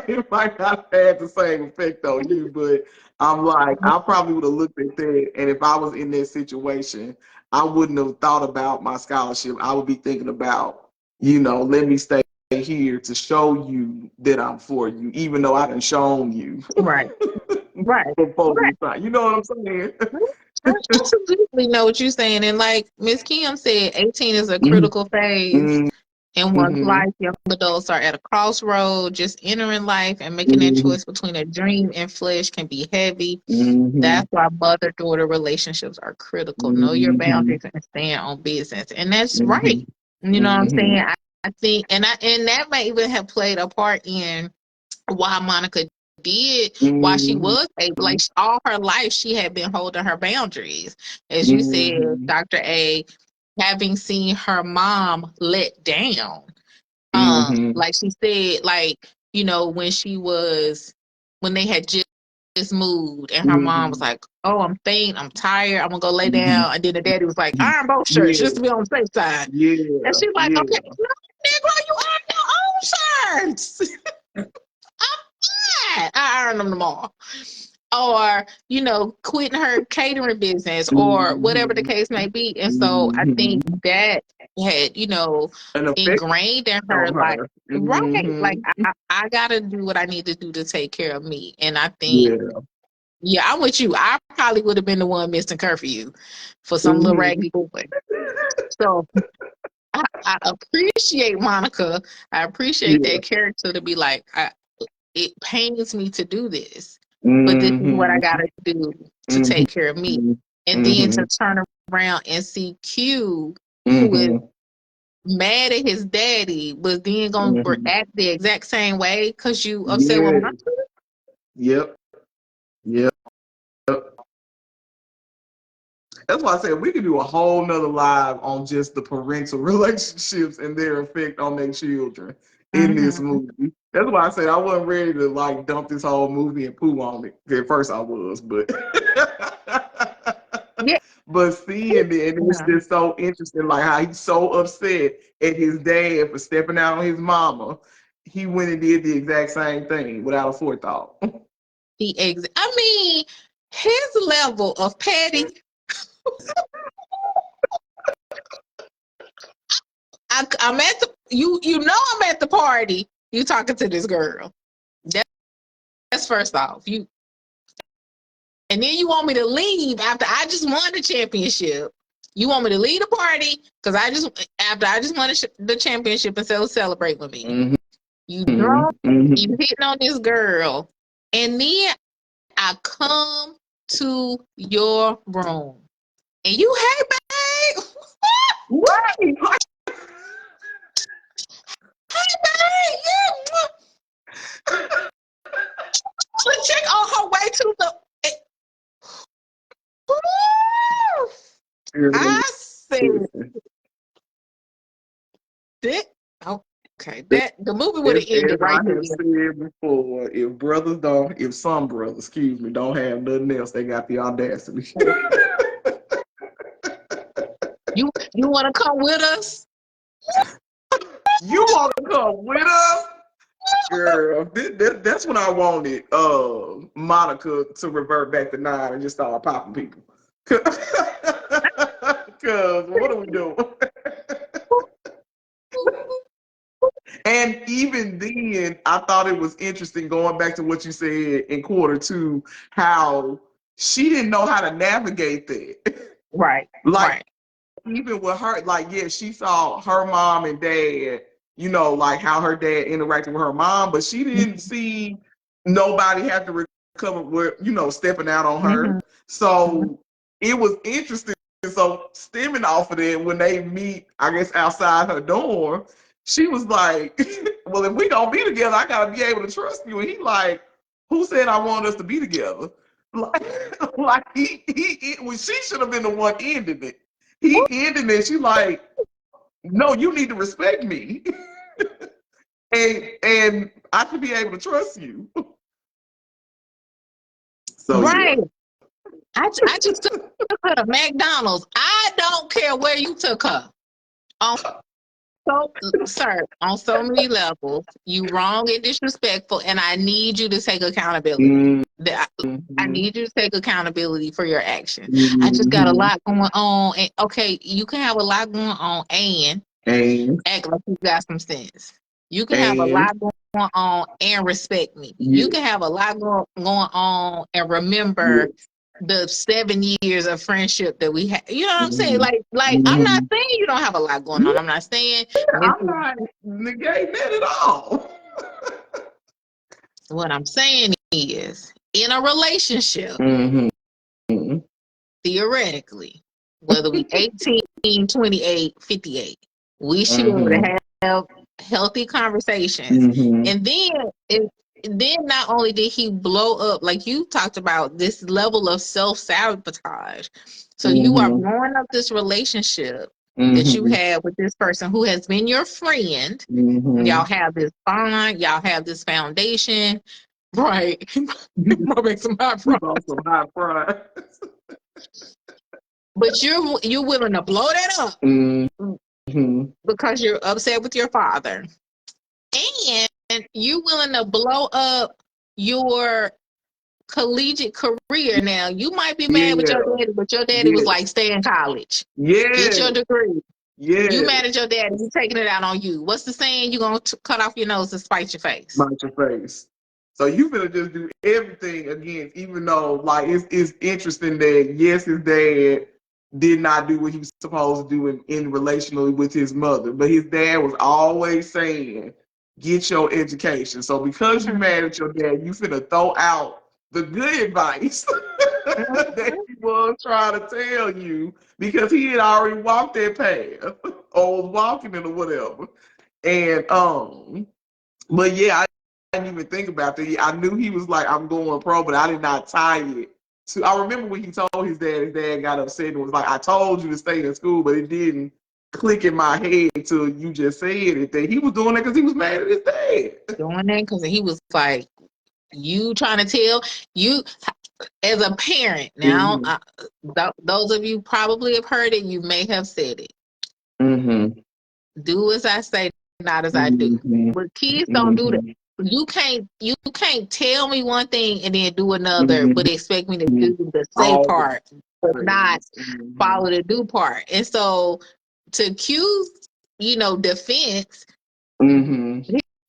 it might not have had the same effect on you, but I'm like, I probably would have looked at that. And if I was in that situation, I wouldn't have thought about my scholarship. I would be thinking about, let me stay here to show you that I'm for you, even though I done shown you Right. Right. before Right. we signed. You know what I'm saying? I absolutely know what you're saying. And like Miss Kim said, 18 is a critical phase Mm-hmm. in one's Mm-hmm. life. Young adults are at a crossroad, just entering life and making that Mm-hmm. choice between a dream and flesh can be heavy. Mm-hmm. That's why mother-daughter relationships are critical. Know your Mm-hmm. boundaries and stand on business. And that's right. Mhm. You know what I'm saying? Mhm. I think and that may even have played a part in why Monica did while she Mhm. was able, like all her life, she had been holding her boundaries. As you said, Mhm. Dr. A, having seen her mom let down. Mhm. Like she said, like, when they had just moved and her mom was Mhm. like, oh, I'm faint, I'm tired, I'm gonna go lay Mhm. down. And then the daddy was like, iron both shirts Yeah. just to be on the safe side. And Yeah. she's like, Yeah. okay, no, Negro, you iron your own shirts. I iron them tomorrow. Or, quitting her catering business or whatever the Mhm. case may be. And so I think Mhm. that had, An effect ingrained in her, on like, her. right, like Mhm. I gotta do what I need to do to take care of me. And I think, Yeah. yeah, I'm with you. I probably would have been the one missing curfew for some little Mhm. raggedy boy. So I appreciate Monica. I appreciate Yeah. that character to be like, it pains me to do this, but this is what I Mhm. got to do to Mhm. take care of me. And then to Mhm. turn around and see Q, who is mad at his daddy, but then gonna act the exact same way because you upset with mom. Yep. That's why I said we could do a whole nother live on just the parental relationships and their effect on their children in this movie. That's why I said I wasn't ready to like dump this whole movie and poo on it. At first I was, but Yeah. but seeing it, and it's just so interesting, like how he's so upset at his dad for stepping out on his mama. He went and did the exact same thing without a forethought. I mean, his level of petty. I'm at the you know I'm at the party. You talking to this girl. That's first off. And then you want me to leave after I just won the championship. You want me to leave the party because I just won the championship and celebrate with me. You drunk, you hitting on this girl, and then I come to your room and you, hey babe, What? Hey babe, yeah. The chick on her way to the. I said that. Okay, that the movie would have ended right I there. have said before, if some brothers, excuse me, don't have nothing else, they got the audacity. You want to come with us? You want to come with us? Girl, that's when I wanted Monica to revert back to 9 and just start popping people. Because what are we doing? And even then, I thought it was interesting going back to what you said in quarter 2, how she didn't know how to navigate that. Right. Like, even with her, like, yeah, she saw her mom and dad, you know, like how her dad interacted with her mom, but she didn't see nobody have to recover with, you know, stepping out on her. So it was interesting. So stemming off of that, when they meet, I guess, outside her dorm, she was like, well, if we gonna be together, I gotta be able to trust you. And he like, who said I want us to be together? Like he well, she should have been the one ending it. He ended it. She like, no, you need to respect me, and I should be able to trust you. So Right. yeah. I just took her to McDonald's. I don't care where you took her. Sir, on so many levels, you wrong and disrespectful, and I need you to take accountability. I need you to take accountability for your actions. I just got a lot going on, and okay, you can have a lot going on and act like you got some sense. You can have a lot going on and respect me. You can have a lot going on and remember the 7 years of friendship that we had. You know what I'm saying? Like I'm not saying you don't have a lot going on. I'm not saying I'm not negating that at all. what I'm saying is in a relationship, theoretically, whether we 18, 28, 58, we should have healthy conversations. And then not only did he blow up, like you talked about, this level of self-sabotage. So you are blowing up this relationship that you had with this person who has been your friend. Y'all have this bond, y'all have this foundation. Right. Make some hot fries. But you're willing to blow that up because you're upset with your father. And you're willing to blow up your collegiate career. Now, you might be mad with your daddy, but your daddy was like, stay in college. Get your degree. You mad at your daddy, he's taking it out on you. What's the saying? You're going to cut off your nose and spite your face. Spite your face. So you gonna just do everything against, even though like it's interesting that yes, his dad did not do what he was supposed to do in relationally with his mother, but his dad was always saying, get your education. So because you mad at your dad, you finna throw out the good advice that he was trying to tell you because he had already walked that path or was walking it or whatever. And but yeah, I didn't even think about that. I knew he was like, I'm going pro, but I did not tie it to. I remember when he told his dad got upset and was like, I told you to stay in school, but it didn't click in my head until you just said it that he was doing it because he was mad at his dad. Doing that because he was like, you trying to tell you as a parent now, those of you probably have heard it, you may have said it. Do as I say, not as I do. But kids don't do that. You can't tell me one thing and then do another, but expect me to do the say part, but not follow the do part. And so to Q's, defense,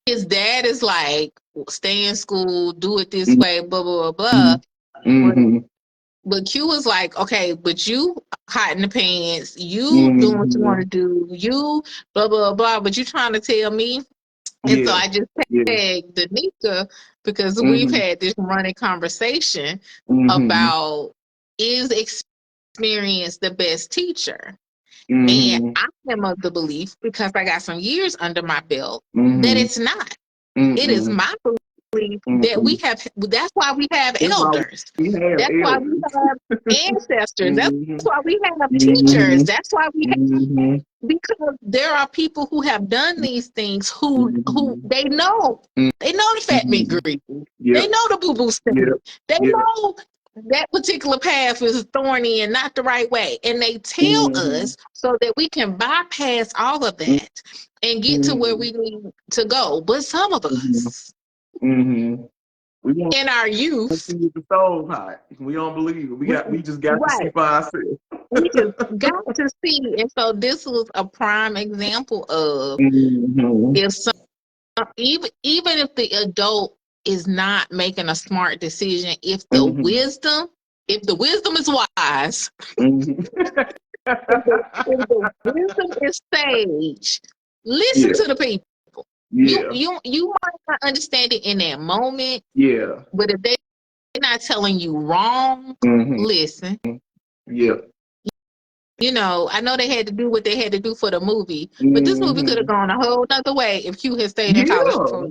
his dad is like, stay in school, do it this way, blah, blah, blah, blah. But Q was like, okay, but you hot in the pants, you doing what you want to do, you blah, blah, blah, but you trying to tell me. And so I just tagged Danica because we've had this running conversation about, is experience the best teacher? And I am of the belief, because I got some years under my belt, that it's not. It is my belief that we have. That's why we have elders. That's why we have ancestors. That's why we have teachers. That's why we have, because there are people who have done these things who they know the fat meat grease. They know the boo boo stain. They know that particular path is thorny and not the right way, and they tell us so that we can bypass all of that and get to where we need to go. But some of us in our youth, the soul hot. We don't believe it. We just got to see for ourselves. We just got to see. And so this was a prime example of if some, even if the adult is not making a smart decision, if the wisdom is wise, if the wisdom is sage, listen to the people. You might not understand it in that moment. But if they're not telling you wrong, listen. I know they had to do what they had to do for the movie, but this movie could have gone a whole other way if Q had stayed in college for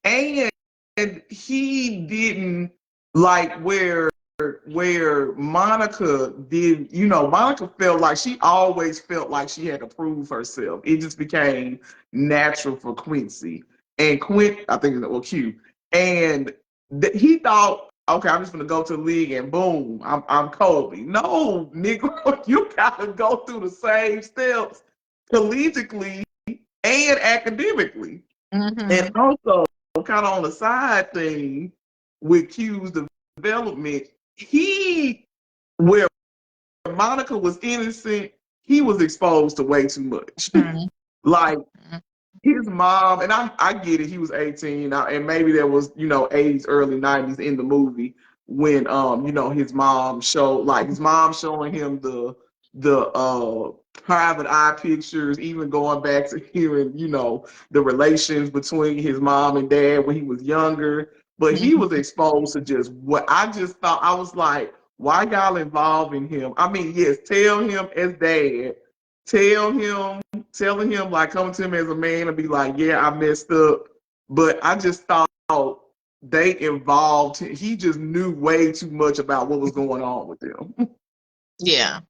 a year. And he didn't like where Monica did, Monica felt like she always felt like she had to prove herself. It just became natural for Quincy. And I think it's Q. And he thought, okay, I'm just gonna go to the league and boom, I'm Kobe. No, nigga, you gotta go through the same steps collegiately and academically. And also, kind of on the side thing with Q's development, where Monica was innocent, he was exposed to way too much. Like his mom, and I get it, he was 18, and maybe there was 80s, early 90s in the movie when his mom showing him the private eye pictures, even going back to hearing the relations between his mom and dad when he was younger. But he was exposed to just what I just thought. I was like, why y'all involving him? I mean, yes, tell him as dad, telling him, like, coming to him as a man and be like, yeah, I messed up. But I just thought they involved him. He just knew way too much about what was going on with them. Yeah,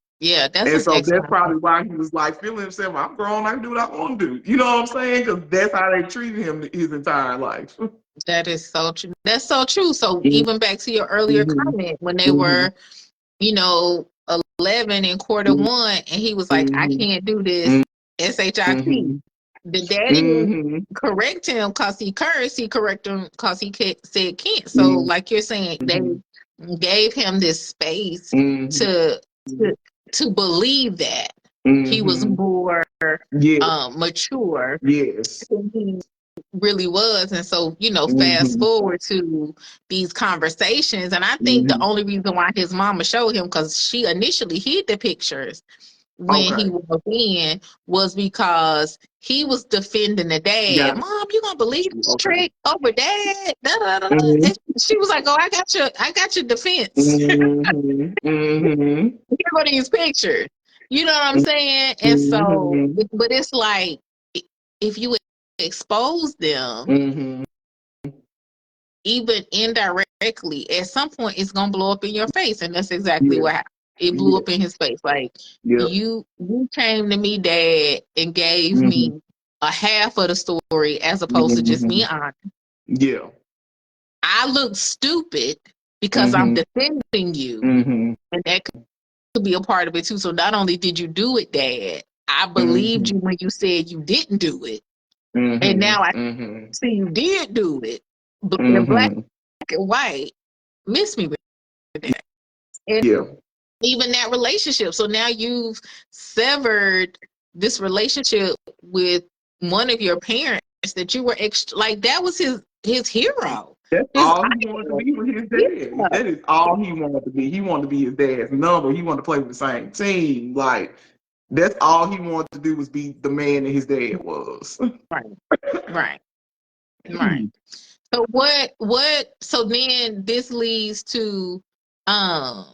that's probably why he was like feeling himself. I'm grown. I can do what I want to do. You know what I'm saying? Because that's how they treated him his entire life. That is so true. That's so true. So even back to your earlier comment, when they were, 11 in quarter one, and he was like, I can't do this, SHIT. The daddy didn't correct him because he cursed. He corrected him because he said can't. So like you're saying, they gave him this space to believe that he was more mature than he really was. And so, fast forward to these conversations, and I think the only reason why his mama showed him, because she initially hid the pictures when he was in, was because he was defending the dad. Mom, you gonna believe this trick over dad? Da, da, da. She was like, "Oh, I got your defense. Mm-hmm. Mm-hmm. Here go these pictures." You know what I'm saying? And so, Mm-hmm. but it's like if you expose them, Mm-hmm. even indirectly, at some point it's gonna blow up in your face, and that's exactly Yeah. what happened. It blew Yeah. up in his face. Like Yep. you came to me, Dad, and gave Mm-hmm. me a half of the story as opposed to just Mm-hmm. me honest. Yeah. I look stupid because I'm Mm-hmm. defending you, Mm-hmm. and that could be a part of it too. So not only did you do it, Dad, I believed Mm-hmm. you when you said you didn't do it, and Mm-hmm. now I Mm-hmm. see you did do it, in black Mm-hmm. and white. Miss me with that. And Yeah. even that relationship. So now you've severed this relationship with one of your parents that you were like that was his hero. That's His all he wanted to idol. be with his dad. Yeah. That is all he wanted to be. He wanted to be his dad's number. He wanted to play with the same team. Like, that's all he wanted to do was be the man that his dad was. Right. Right. Right. So so then this leads to oh,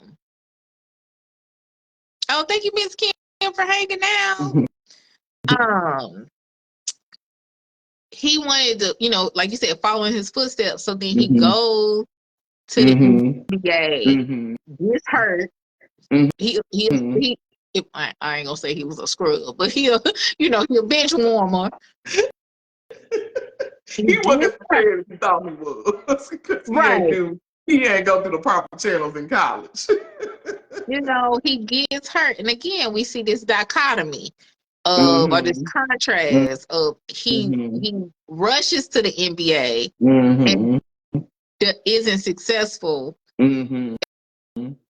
thank you, Miss Kim, for hanging out. Um he wanted to, like you said, following his footsteps. So then he Mm-hmm. goes to the Mm-hmm. NBA, Mm-hmm. gets hurt. Mm-hmm. He I ain't gonna say he was a scrub, but he he a bench warmer. He He wasn't gets as hurt. prepared as he thought he was because Right. he ain't go through the proper channels in college. He gets hurt. And again, we see this dichotomy of or this Mm-hmm. contrast of Mm-hmm. he rushes to the NBA and Mm-hmm. isn't successful. Mm-hmm.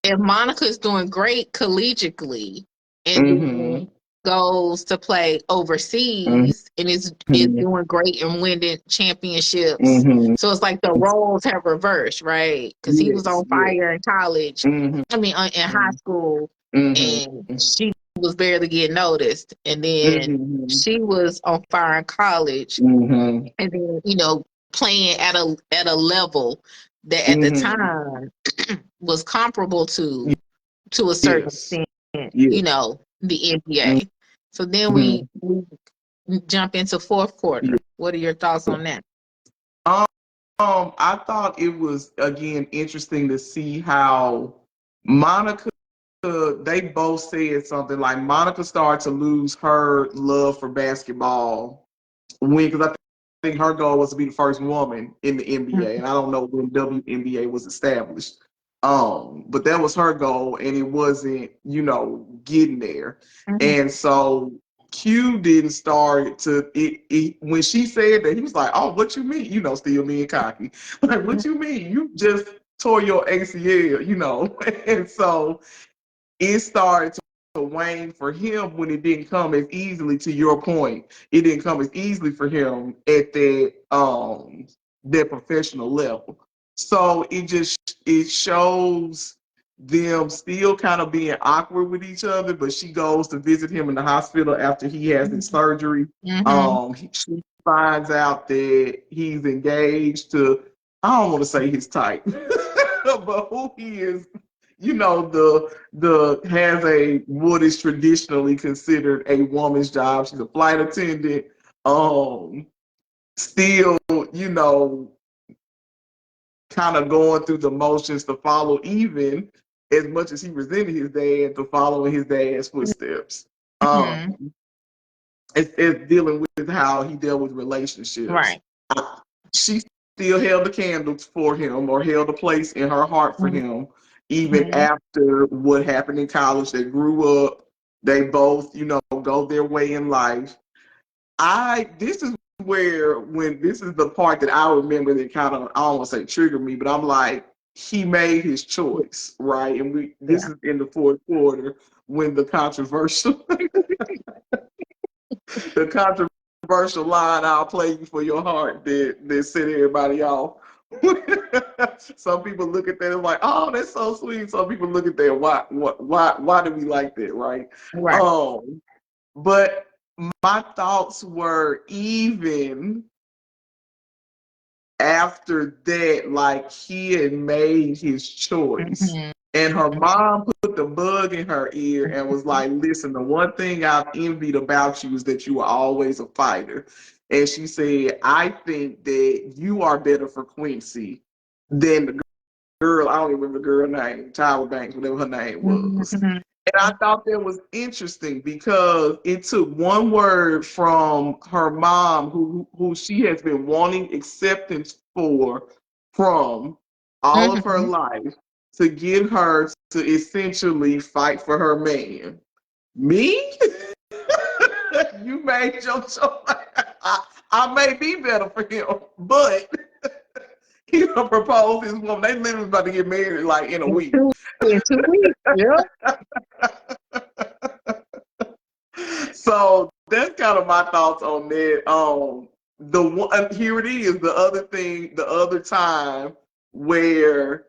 And Monica's doing great collegiately and Mm-hmm. then goes to play overseas and is Mm-hmm. doing great and winning championships. Mm-hmm. So it's like the roles have reversed, right? Because he was Yes, on yes. fire in college. Mm-hmm. I mean, in high school, Mm-hmm. and she was barely getting noticed. And then Mm-hmm. she was on fire in college, Mm-hmm. and then playing at a level that at the Mm-hmm. time was comparable to a certain Yes. extent, Yes. the NBA. So then we Mm-hmm. jump into fourth Yeah. quarter. What are your thoughts on that? I thought it was again interesting to see how Monica, they both said something like Monica started to lose her love for basketball because I think her goal was to be the first woman in the NBA, and I don't know when WNBA was established. But that was her goal, and it wasn't, getting there. Mm-hmm. And so Q didn't start to when she said that he was like, "Oh, what you mean? Still being cocky. Like, what you mean? You just tore your ACL, and so it started to wane for him when it didn't come as easily. To your point, it didn't come as easily for him at that professional level. So it shows them still kind of being awkward with each other. But she goes to visit him in the hospital after he has his surgery. Mm-hmm. She finds out that he's engaged to, I don't want to say his type, but who he is, the has a what is traditionally considered a woman's job. She's a flight attendant. Still, kind of going through the motions to follow, even as much as he resented his dad, to follow in his dad's footsteps. Mm-hmm. It's dealing with how he dealt with relationships. Right. She still held the candles for him, or held a place in her heart for him, even Mm-hmm. after what happened in college. They grew up. They both, go their way in life. This is when this is the part that I remember that kind of, I don't want to say triggered me, but I'm like, he made his choice, right? And this Yeah. is in the fourth quarter when the controversial the controversial line, "I'll play you for your heart," that set everybody off. Some people look at that and like, "Oh, that's so sweet." Some people look at that, why do we like that, right? Right. But my thoughts were, even after that, like he had made his choice. Mhm. And her mom put the bug in her ear and was like, listen, the one thing I've envied about you is that you were always a fighter. And she said, I think that you are better for Quincy than the girl, I don't even remember the girl name, Tyra Banks, whatever her name was. Mhm. And I thought that was interesting because it took one word from her mom, who she has been wanting acceptance from all of her Mhm. life, to get her to essentially fight for her man. Me? You made your choice. I may be better for him, but he gonna propose his woman. They literally about to get married like in a week. In 2 weeks. Yeah. So that's kind of my thoughts on that. The one here it is. The other thing, the other time where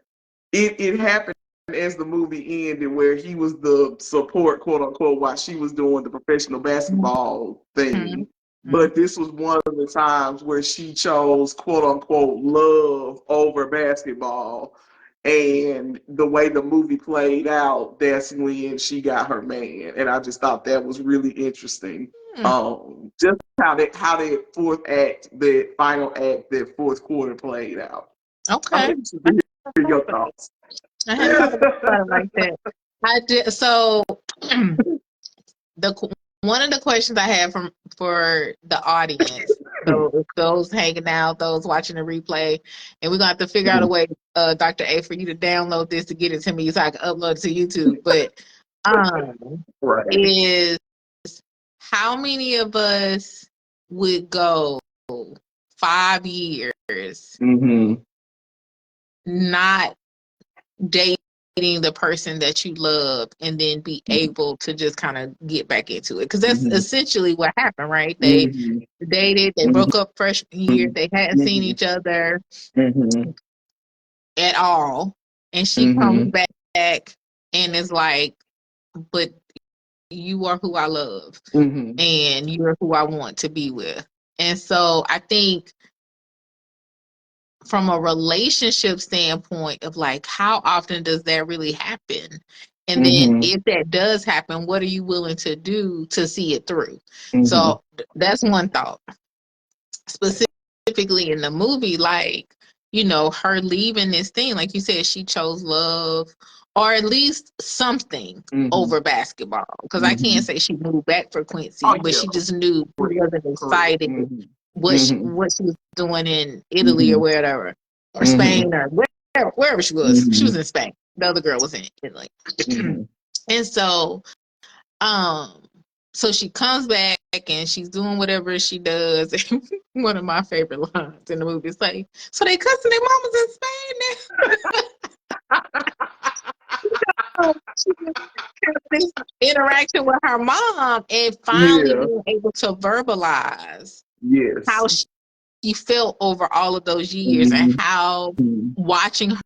it happened as the movie ended, where he was the support, quote unquote, while she was doing the professional basketball Mhm. thing. But this was one of the times where she chose, quote unquote, love over basketball. And the way the movie played out, that's when she got her man. And I just thought that was really interesting. Mhm. Just how that fourth act, that final act, that fourth quarter played out. I'm Okay. interested to hear your thoughts. I hadn't thought about it like that. I did. So the one of the questions I have for the audience. So if those hanging out, those watching the replay, and we're gonna have to figure out a way, Dr. A, for you to download this to get it to me so I can upload it to YouTube. But Right. is how many of us would go 5 years Mm-hmm. not dating the person that you love and then be able to just kind of get back into it? Because that's Mm-hmm. essentially what happened, right? They Mm-hmm. dated, they broke up freshman year, they hadn't seen Mm-hmm. each other Mm-hmm. at all, and she comes Mm-hmm. back and is like, but you are who I love Mm-hmm. and you're who I want to be with. And so I think from a relationship standpoint of like, how often does that really happen? And then Mm-hmm. if that does happen, what are you willing to do to see it through? Mm-hmm. So that's one thought. Specifically in the movie, like, her leaving this thing, like you said, she chose love or at least something Mm-hmm. over basketball. Because I Mm-hmm. can't say she moved back for Quincy, Oh but yeah. she just knew she Correct. wasn't Correct. excited Mm-hmm. what she, Mm-hmm. what she was doing in Italy or Mm-hmm. whatever, or Mm-hmm. Spain or wherever she was. She Mm-hmm. was in Spain. The other girl was in Italy. Mm-hmm. And um, so she comes back and she's doing whatever she does. One of my favorite lines in the movie is like, "So they cussing their mamas in Spain now." She just had this interaction with her mom and finally Yeah. being able to verbalize Yes. how she felt over all of those years and Mm-hmm. how watching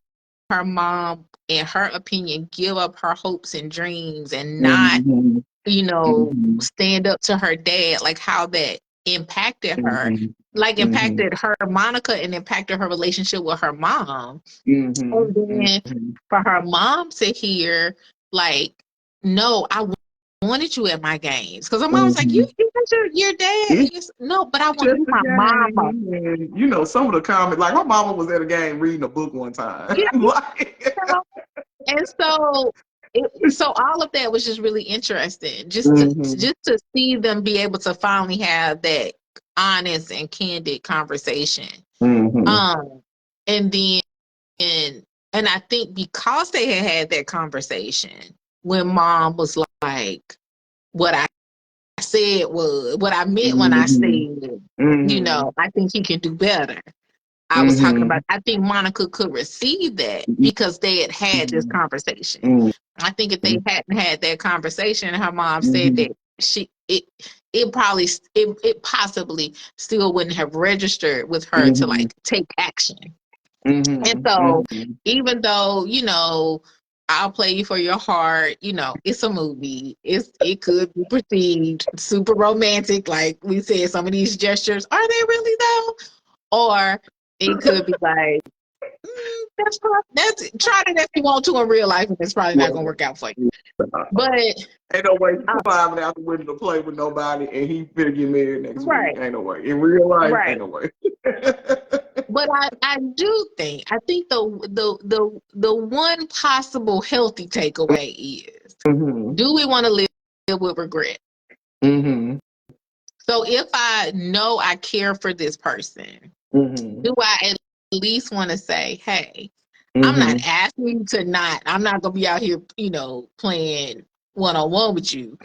her mom, in her opinion, give up her hopes and dreams and not, Mm-hmm. Mm-hmm. stand up to her dad, like how that impacted her, Mm-hmm. like Mm-hmm. impacted her, Monica, and impacted her relationship with her mom. Mm-hmm. And then Mm-hmm. for her mom to hear, like, no, I wanted you at my games. Because her mom was like, you, Mm-hmm. got your dad. It's No, but I want just you a my mama. game. And, some of the comments, like her mama was at a game reading a book one time. You Like, know? And so all of that was just really interesting, mm-hmm. just to see them be able to finally have that honest and candid conversation. Mm-hmm. Um, and then and I think because they had that conversation, when mom was like, "What I said was what I meant when I said, Mm-hmm. Mm-hmm. I think he can do better." I was talking Mm-hmm. about, I think Monica could receive that because they had this Mm-hmm. conversation. Mm-hmm. I think if they hadn't had that conversation and her mom said Mm-hmm. that, it possibly still wouldn't have registered with her to Mm-hmm. like take action. And Mm-hmm. so Mm-hmm. even though, I'll play you for your heart, it's a movie. It could be perceived super romantic, like we said, some of these gestures, are they really though? Or it could be like, that's try it if you want to in real life, and it's probably not gonna work out for you. But ain't no way you climbing out the window to play with nobody, and he finna get married next right, week. Ain't no way. In real life, right. ain't no way. But I do think the one possible healthy takeaway is, do we want to live with regret? So if I know I care for this person, do I at least want to say, hey, I'm not asking you to not, I'm not going to be out here, playing one-on-one with you.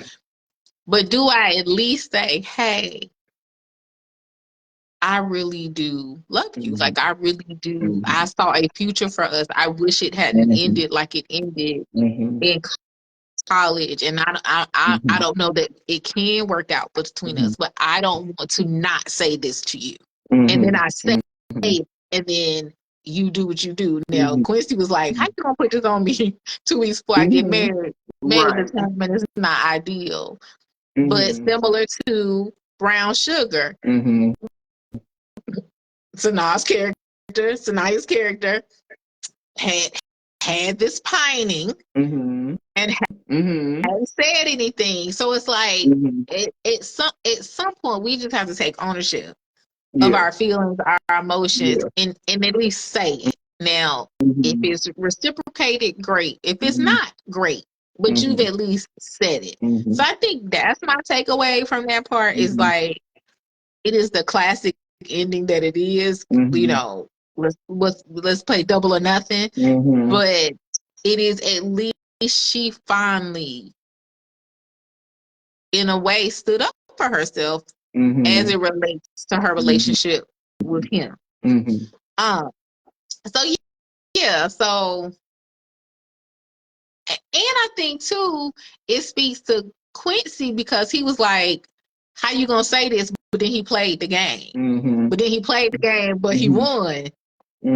But do I at least say, hey, I really do love you. Like, I really do. I saw a future for us. I wish it hadn't ended like it ended in college. And I don't know that it can work out between us, but I don't want to not say this to you. And then I say it, and then you do what you do. Now, Quincy was like, how you going to put this on me 2 weeks before I get married? Maybe the timing is not ideal. But similar to Brown Sugar, Sanaya's character had this pining and hadn't said anything. So it's like at some point we just have to take ownership of our feelings, our emotions, and at least say it. Now, if it's reciprocated, great. If it's not, great. But you've at least said it. So I think that's my takeaway from that part is like, it is the classic ending that it is. Let's play double or nothing. But it is at least she finally, in a way, stood up for herself as it relates to her relationship with him. So yeah, so, and I think too, it speaks to Quincy because he was like, how you gonna say this? But then he played the game. But then he played the game, but he won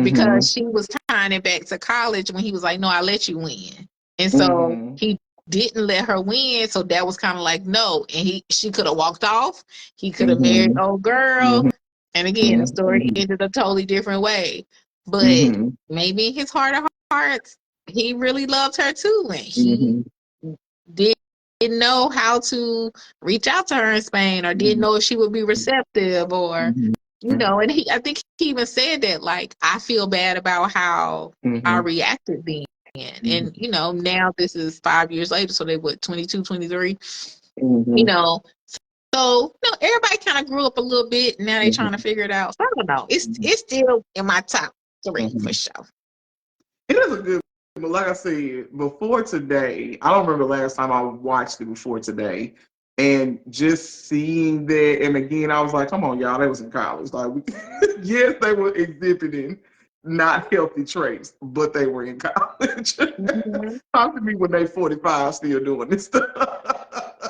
because she was tying it back to college when he was like, no, I let you win. And so he didn't let her win. So that was kind of like, no. And she could have walked off. He could have married old girl. And again, the story ended a totally different way. But maybe in his heart of hearts, he really loved her too. And he didn't know how to reach out to her in Spain, or didn't know if she would be receptive, or and I think he even said that, like, I feel bad about how I reacted then. And now this is 5 years later, so they 22, 23. So everybody kind of grew up a little bit, and now they're trying to figure it out. So I don't know. It's still in my top 3 for sure. It is a good, but like I said, before today, I don't remember the last time I watched it before today. And just seeing that, and again, I was like, come on, y'all, they was in college. Like, yes, they were exhibiting not healthy traits, but they were in college. Talk to me when they 45 still doing this stuff.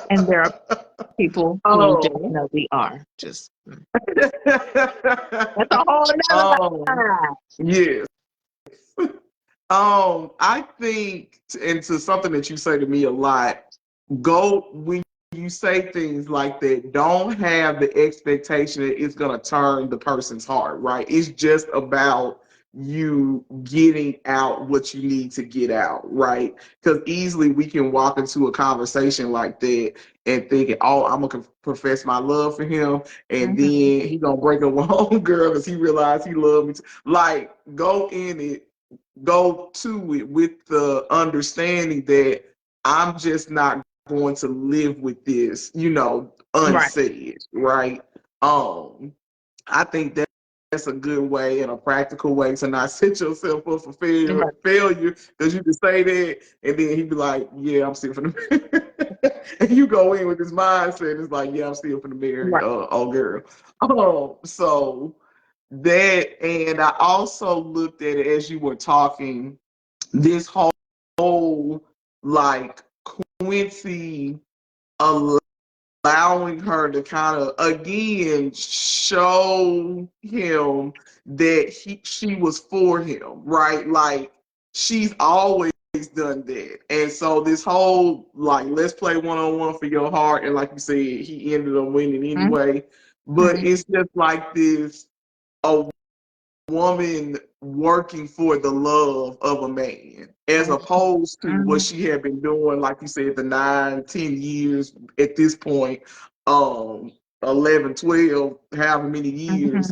And there are people who definitely are. Just that's a whole nother yes. I think, and to something that you say to me a lot, when you say things like that, don't have the expectation that it's going to turn the person's heart, right? It's just about you getting out what you need to get out, right? Because easily we can walk into a conversation like that and thinking, oh, I'm going to profess my love for him, and then he going to break up with homegirl because he realized he loved me too. Like, go to it with the understanding that I'm just not going to live with this, unsaid, right? I think that's a good way and a practical way to not set yourself up for failure, because you can say that and then he'd be like, yeah, I'm still finna marry. And you go in with this mindset, it's like, yeah, I'm still finna marry old girl. So that, and I also looked at it as you were talking, this whole like Quincy allowing her to kind of again show him that she was for him, right? Like, she's always done that. And so this whole like, let's play one-on-one for your heart, and like you said, he ended up winning anyway. But it's just like this woman working for the love of a man as opposed to what she had been doing, like you said, the 9, 10 years at this point, 11, 12, however many years.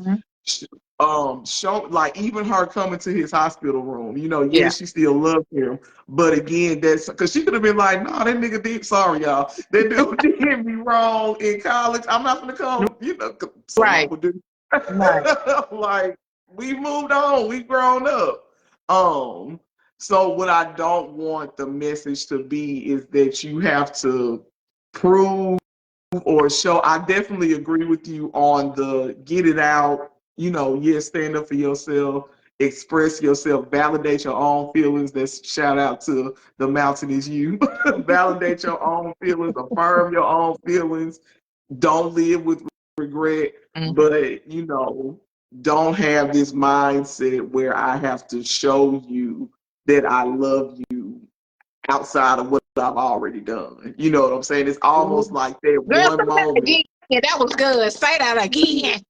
Show like even her coming to his hospital room, yes, she still loved him, but again, that's because she could have been like, "No, that nigga did. Sorry, y'all, that dude did me wrong in college. I'm not gonna come." Some Right. people do. Right. Like we moved on, we grown up. So what I don't want the message to be is that you have to prove or show. I definitely agree with you on the get it out, stand up for yourself, express yourself, validate your own feelings. That's shout out to the mountain is you. Validate your own feelings, affirm your own feelings. Don't live with regret, but don't have this mindset where I have to show you that I love you outside of what I've already done. You know what I'm saying? It's almost like that Girl, say one that moment. again. Yeah, that was good. Say that again.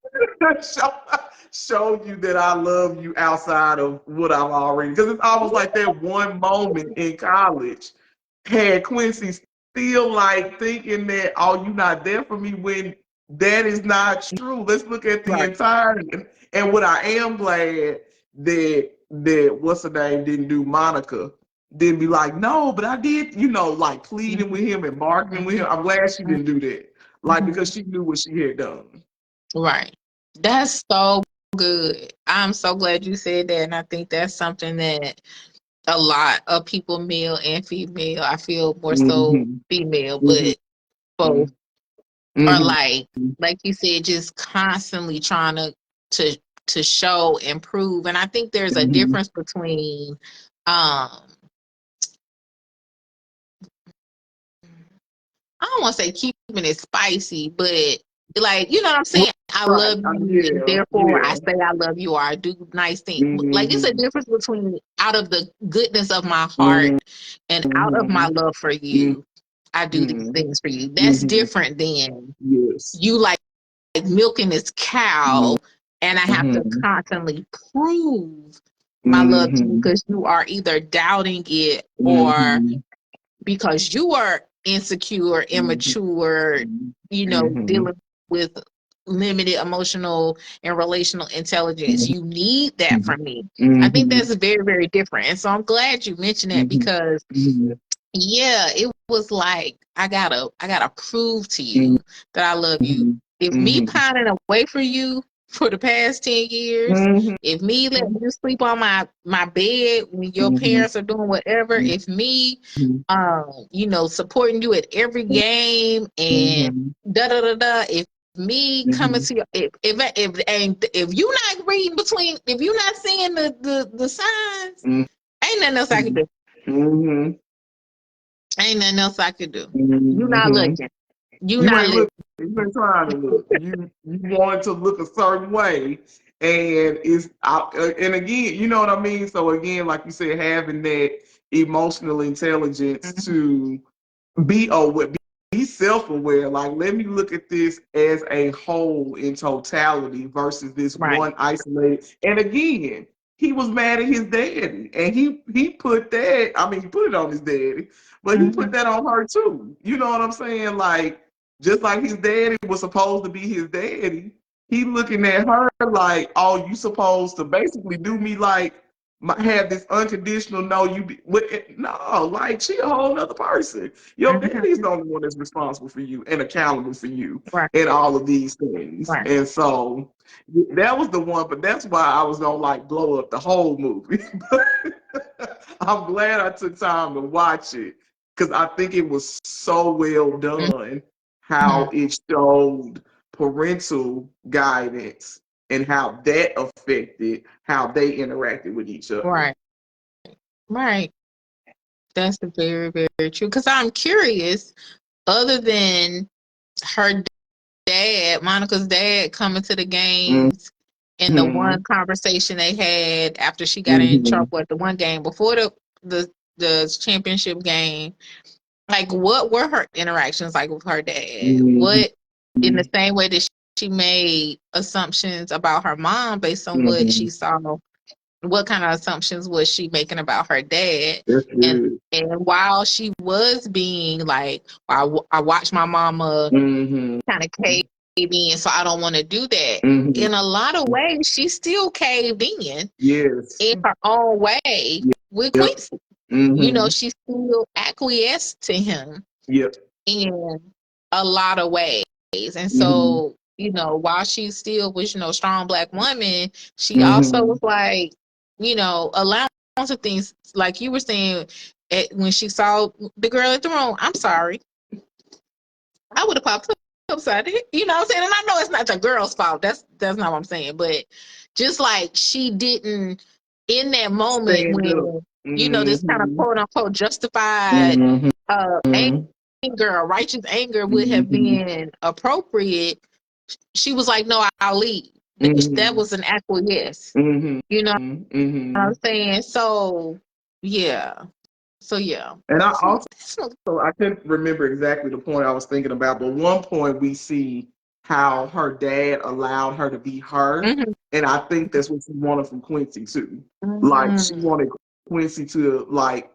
show you that I love you outside of what I've already. Because it's almost like that one moment in college had Quincy still like thinking that, oh, you're not there for me when that is not true. Let's look at the entirety. And what I am glad that what's her name didn't do, Monica didn't be like, no, but I did, like pleading with him and bargaining with him. I'm glad she didn't do that. Like, because she knew what she had done. Right. That's so good. I'm so glad you said that. And I think that's something that a lot of people, male and female, I feel more so female, but both are like you said, just constantly trying to show and prove. And I think there's a difference between I don't want to say keeping it spicy, but like, you know what I'm saying? I love you, and therefore I say I love you, or I do nice things. Like, it's a difference between out of the goodness of my heart and out of my love for you, I do these things for you. That's different than you like milking this cow, and I have to constantly prove my love to you because you are either doubting it or because you are insecure, immature, dealing with limited emotional and relational intelligence. You need that from me. I think that's very, very different. And so I'm glad you mentioned that because yeah, it was like I gotta prove to you that I love you. If me pining away for you for the past 10 years, if me letting you sleep on my bed when your parents are doing whatever, if me supporting you at every game and da da da da, if me coming to your if you not reading between, if you not seeing the signs, ain't nothing else I can do. Ain't nothing else I could do. You not looking. You not ain't looking. You ain't trying to look. You want it to look a certain way, and and again, you know what I mean. So again, like you said, having that emotional intelligence to be aware, be self-aware. Like, let me look at this as a whole in totality versus this one isolated. And again, he was mad at his daddy, and he put that. I mean, he put it on his daddy, but he put that on her too. You know what I'm saying? Like, just like his daddy was supposed to be his daddy, he looking at her like, oh, you supposed to basically do me like have this unconditional no, like she a whole other person. Your daddy's the only one that's responsible for you and accountable for you and all of these things. And so that was the one, but that's why I was gonna like blow up the whole movie. I'm glad I took time to watch it because I think it was so well done how it showed parental guidance and how that affected how they interacted with each other. Right. That's very, very true. Because I'm curious, other than her dad, Monica's dad, coming to the games and the one conversation they had after she got in trouble at the one game before the championship game, like what were her interactions like with her dad? What, in the same way that she made assumptions about her mom based on what Mm-hmm. she saw. What kind of assumptions was she making about her dad? That's And good. and while she was being like, I watched my mama Mm-hmm. kind of cave in, so I don't want to do that. Mm-hmm. In a lot of ways, she still caved Yes. in her own way with Yep. Quincy. You know, Mm-hmm. she still acquiesced to him Yep. in a lot of ways. And Mm-hmm. so, you know, while she still was, you know, strong black woman, she also Mm-hmm. was like, you know, allowing some things like you were saying when she saw the girl at the room. I'm sorry, I would have popped up upside it. You know what I'm saying? And I know it's not the girl's fault. That's not what I'm saying. But just like she didn't in that moment Stand up. when, you know, this kind of Mm-hmm. quote unquote justified Mm-hmm. anger, righteous anger would have Mm-hmm. been appropriate. She was like, no, I'll leave. That Mm-hmm. was an acquiesce. Mm-hmm. You know what Mm-hmm. I'm saying? So yeah. So yeah. And I So also, I couldn't remember exactly the point I was thinking about, but one point we see how her dad allowed her to be her. mhm. And I think that's what she wanted from Quincy too. Like she Mhm. wanted Quincy to like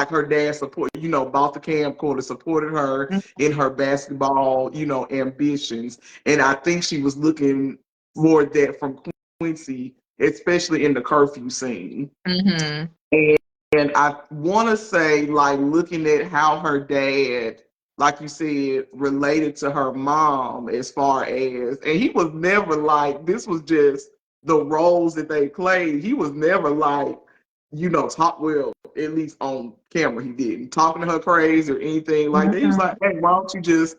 her dad support, bought the camcorder, supported her in her basketball, ambitions. And I think she was looking for that from Quincy, especially in the curfew scene. Mhm. And I want to say, like, looking at how her dad, like you said, related to her mom as far as, and he was never like, this was just the roles that they played. He was never like, talk well, at least on camera, he didn't. Talking to her crazy or anything like that. He was Mhm. like, hey, why don't you just,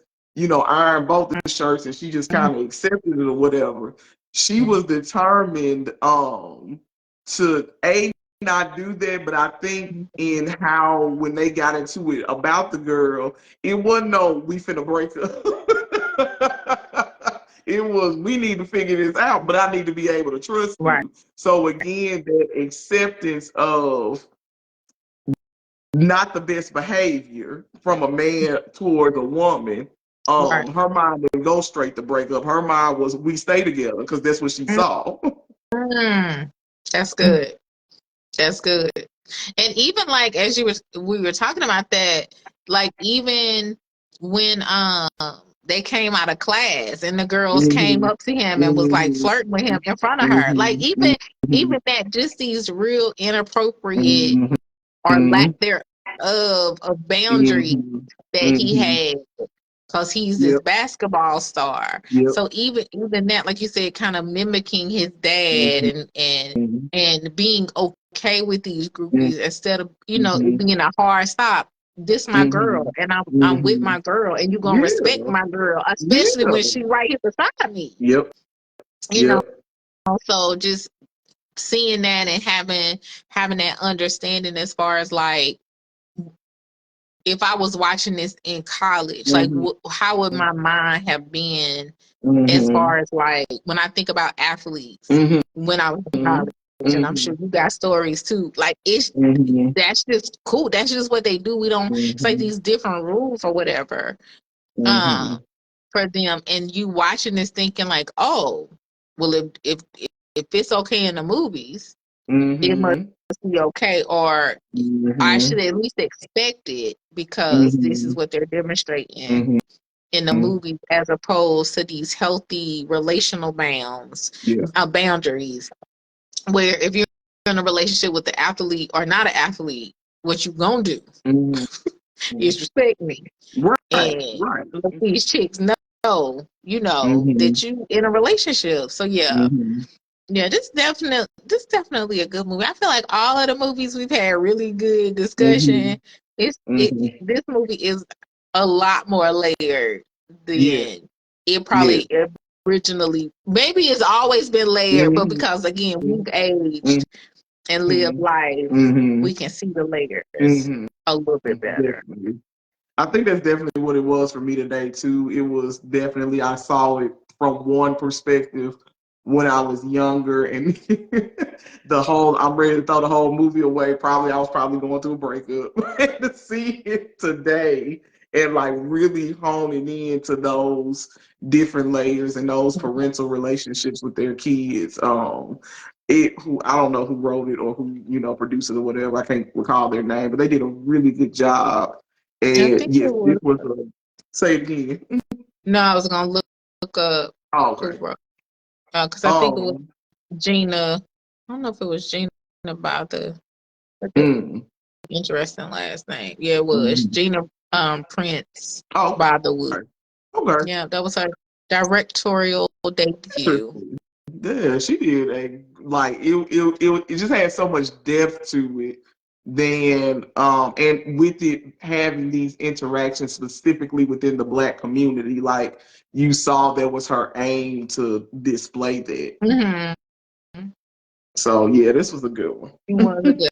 iron both the shirts? And she just kind of accepted it or whatever. She was determined to not do that, but I think in how when they got into it about the girl, it wasn't no we finna break up. It was we need to figure this out, but I need to be able to trust Right. you. So again, that acceptance of not the best behavior from a man towards a woman. Right. Her mind didn't go straight to break up. Her mind was we stay together because that's what she saw. Mm. That's good. That's good. And even like as we were talking about that, like even when they came out of class and the girls came Mm-hmm. up to him and was like Mm-hmm. flirting with him in front of her. Like Mm-hmm. even that just these real inappropriate Mm-hmm. or lack Mm-hmm. thereof of boundaries Mm-hmm. that he Mm-hmm. had because he's this Yep. basketball star. Yep. So even that, like you said, kind of mimicking his dad Mm-hmm. and being okay with these Mm-hmm. groupies instead of it Mm-hmm. being a hard stop. This my girl, and I'm with Mm-hmm. my girl, and you gonna respect Yeah. my girl, especially Yeah. when she right here beside me. Yep. You know, Yep. so just seeing that and having that understanding as far as like if I was watching this in college, like Mm-hmm. how would my mind have been as Mm-hmm. far as like when I think about athletes Mm-hmm. when I was in college, and I'm Mm-hmm. sure you got stories too. Like Mm-hmm. that's just cool. That's just what they do. We don't. It's like Mm-hmm. these different rules or whatever Mm-hmm. for them, and you watching this thinking like, oh, well, if it's okay in the movies, it must Mm-hmm. be okay, or I Mm-hmm. should at least expect it because this is Mm-hmm. what they're demonstrating Mm-hmm. in the movies, as opposed to these healthy relational Yeah. boundaries. Where if you're in a relationship with the athlete or not an athlete, what you gonna do Mm-hmm. is respect me Right. and Right. let these chicks know, Mm-hmm. that you in a relationship. So yeah, Mm-hmm. yeah, this definitely a good movie. I feel like all of the movies we've had really good Mm-hmm. discussion. Mm-hmm. This movie is a lot more layered Yeah. than it Yeah. probably originally. Maybe it's always been layered, but Mm-hmm. because again we've aged and lived Mm-hmm. life, Mm-hmm. we can see the layers Mm-hmm. a little bit better. Definitely. I think that's definitely what it was for me today too. It was definitely I saw it from one perspective when I was younger, and I'm ready to throw the whole movie away. Probably I was probably going through a breakup to see it today and like really honing into those different layers and those parental relationships with their kids. Who I don't know who wrote it or who produced it or whatever. I can't recall their name, but they did a really good job. I And think yes, it this was. was say it again. No, I was gonna look up Oh, who okay. wrote. Because I think it was Um. Gina. I don't know if it was Gina by the Mm, interesting last name. Yeah, it was mm. Gina Prince Oh, by the Wood. okay. Okay. Yeah, that was her directorial debut. Interesting. Yeah, she did a like it just had so much depth to it. Then and with it having these interactions specifically within the Black community, like you saw that was her aim to display that. Mm-hmm. So yeah, this was a good one. It was a good.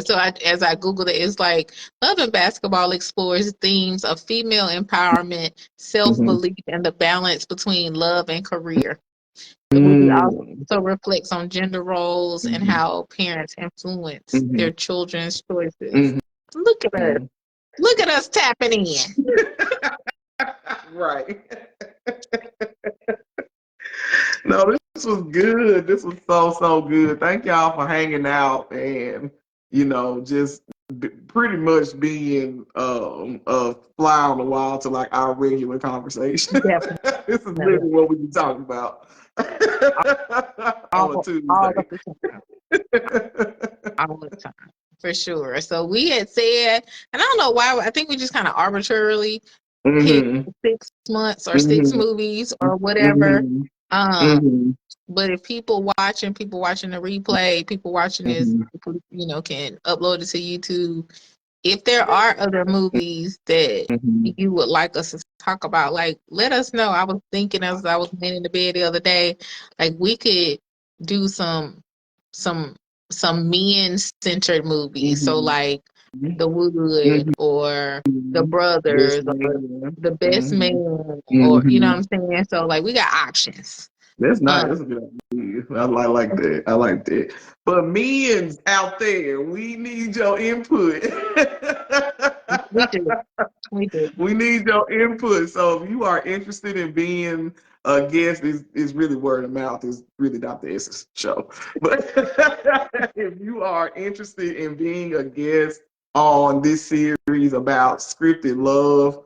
So as I Googled it, it's like Love and Basketball explores themes of female empowerment, Hmm. self-belief, and the balance between love and career. The movie Mm, also reflects on gender roles and hmm, how parents influence hmm, their children's choices. hmm. Look at us. Look at us tapping in. Right. No, this was good. This was so good. Thank y'all for hanging out and just pretty much being a fly on the wall to like our regular conversation. This is Definitely. literally what we be talking about on a All Tuesday. of the time. All the time. For sure. So we had said, and I don't know why, I think we just kind of arbitrarily picked Hmm. 6 months or six Hmm. movies or whatever. Hmm. Um, Hmm. but if people watching the replay, people watching this, Hmm. can upload it to YouTube. If there are other movies that Hmm. you would like us to talk about, like let us know. I was thinking as I was laying in the bed the other day, like we could do some some men centered movies. So Hmm. like The Wood Hmm. or The Best Brothers or man. The Best Hmm. Man or you know Hmm. what I'm saying? So like we got options. That's nice. Um That's a good idea. I like that. I like that. But men's out there, we need your input. we do. We do. We need your input. So if you are interested in being a guest, is really word of mouth. Is really Dr. S's show. But if you are interested in being a guest on this series about scripted love,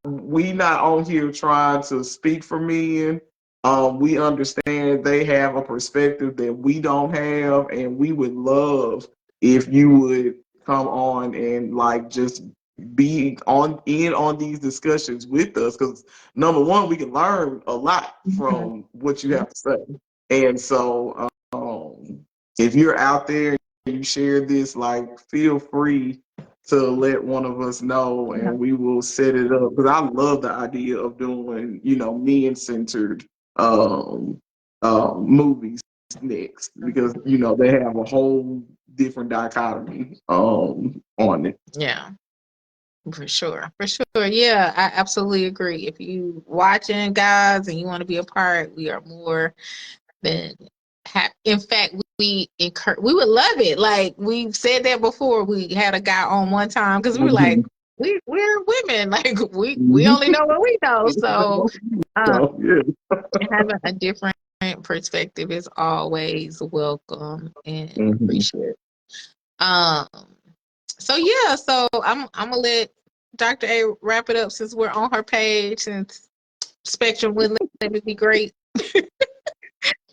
we not on here trying to speak for men. We understand they have a perspective that we don't have, and we would love if you would come on and like just be on these discussions with us because number one, we can learn a lot Mhm. from what you have to say. And so if you're out there and you share this, like feel free to let one of us know and we will set it up because I love the idea of doing men centered um, movies next because they have a whole different dichotomy on it. Yeah. For sure. For sure. Yeah, I absolutely agree. If you watching guys and you want to be a part, we are more than happy. In fact, we would love it. Like we've said that before. We had a guy on one time because we were like, Mhm. we're women. Like we Mhm. only know what we know. So um So yeah. having a different perspective is always welcome and Mhm. appreciated. Um so yeah, so I'm gonna let Dr. A wrap it up since we're on her page, since Spectrum wouldn't let me be great.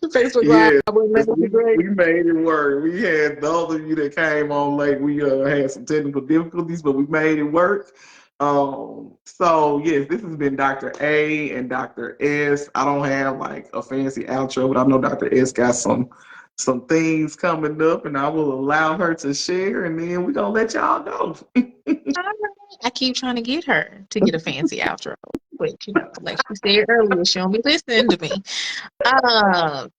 Facebook Live Yes, wouldn't let me be great. we made it work. We had those of you that came on late. We had some technical difficulties, but we made it work. So yes, this has been Dr. A and Dr. S. I don't have like a fancy outro, but I know Dr. S got some things coming up, and I will allow her to share, and then we're gonna let y'all go. I keep trying to get her to get a fancy outro, but like she said earlier, she don't be listening to me. Um,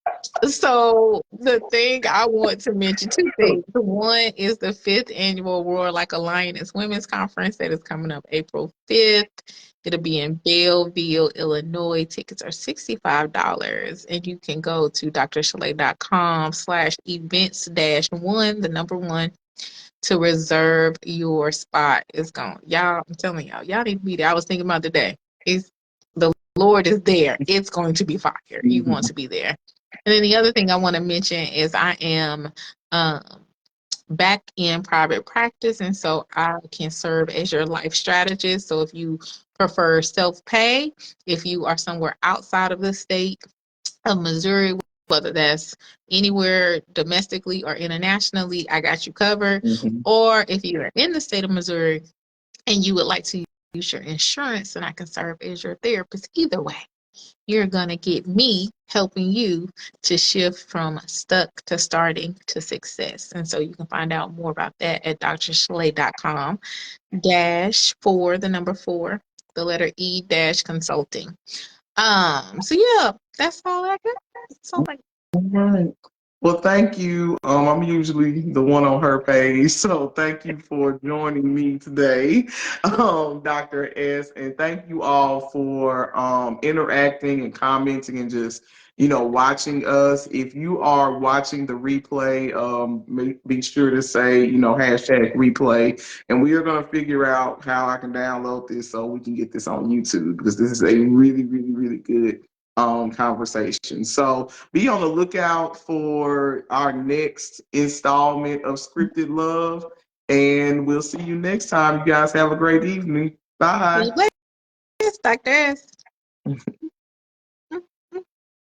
so the thing I want to mention, two things. One is the fifth annual Roar Like a Lioness Women's Conference that is coming up April 5th. It'll be in Belleville, Illinois. Tickets are $65, and you can go to drshalay.com/events-1, the number one, to reserve your spot. It's gone. Y'all, I'm telling y'all need to be there. I was thinking about today. It's the Lord is there. It's going to be fire. You want Mhm. to be there. And then the other thing I want to mention is I am um, back in private practice, and so I can serve as your life strategist. So if you prefer self-pay, if you are somewhere outside of the state of Missouri, whether that's anywhere domestically or internationally, I got you covered. Mhm. Or if you're in the state of Missouri and you would like to use your insurance, and I can serve as your therapist. Either way, you're going to get me helping you to shift from stuck to starting to success. And so you can find out more about that at drshalay.com -4, the number 4, the letter E dash consulting. So yeah, that's all I got. That's all I got. All right. Well, thank you. I'm usually the one on her page, so thank you for joining me today, Dr. S. And thank you all for interacting and commenting and just watching us. If you are watching the replay, be sure to say hashtag replay, and we are going to figure out how I can download this so we can get this on YouTube because this is a really, really, really good conversation. So be on the lookout for our next installment of Scripted Love, and we'll see you next time. You guys have a great evening. See Bye. you later, Dr. S.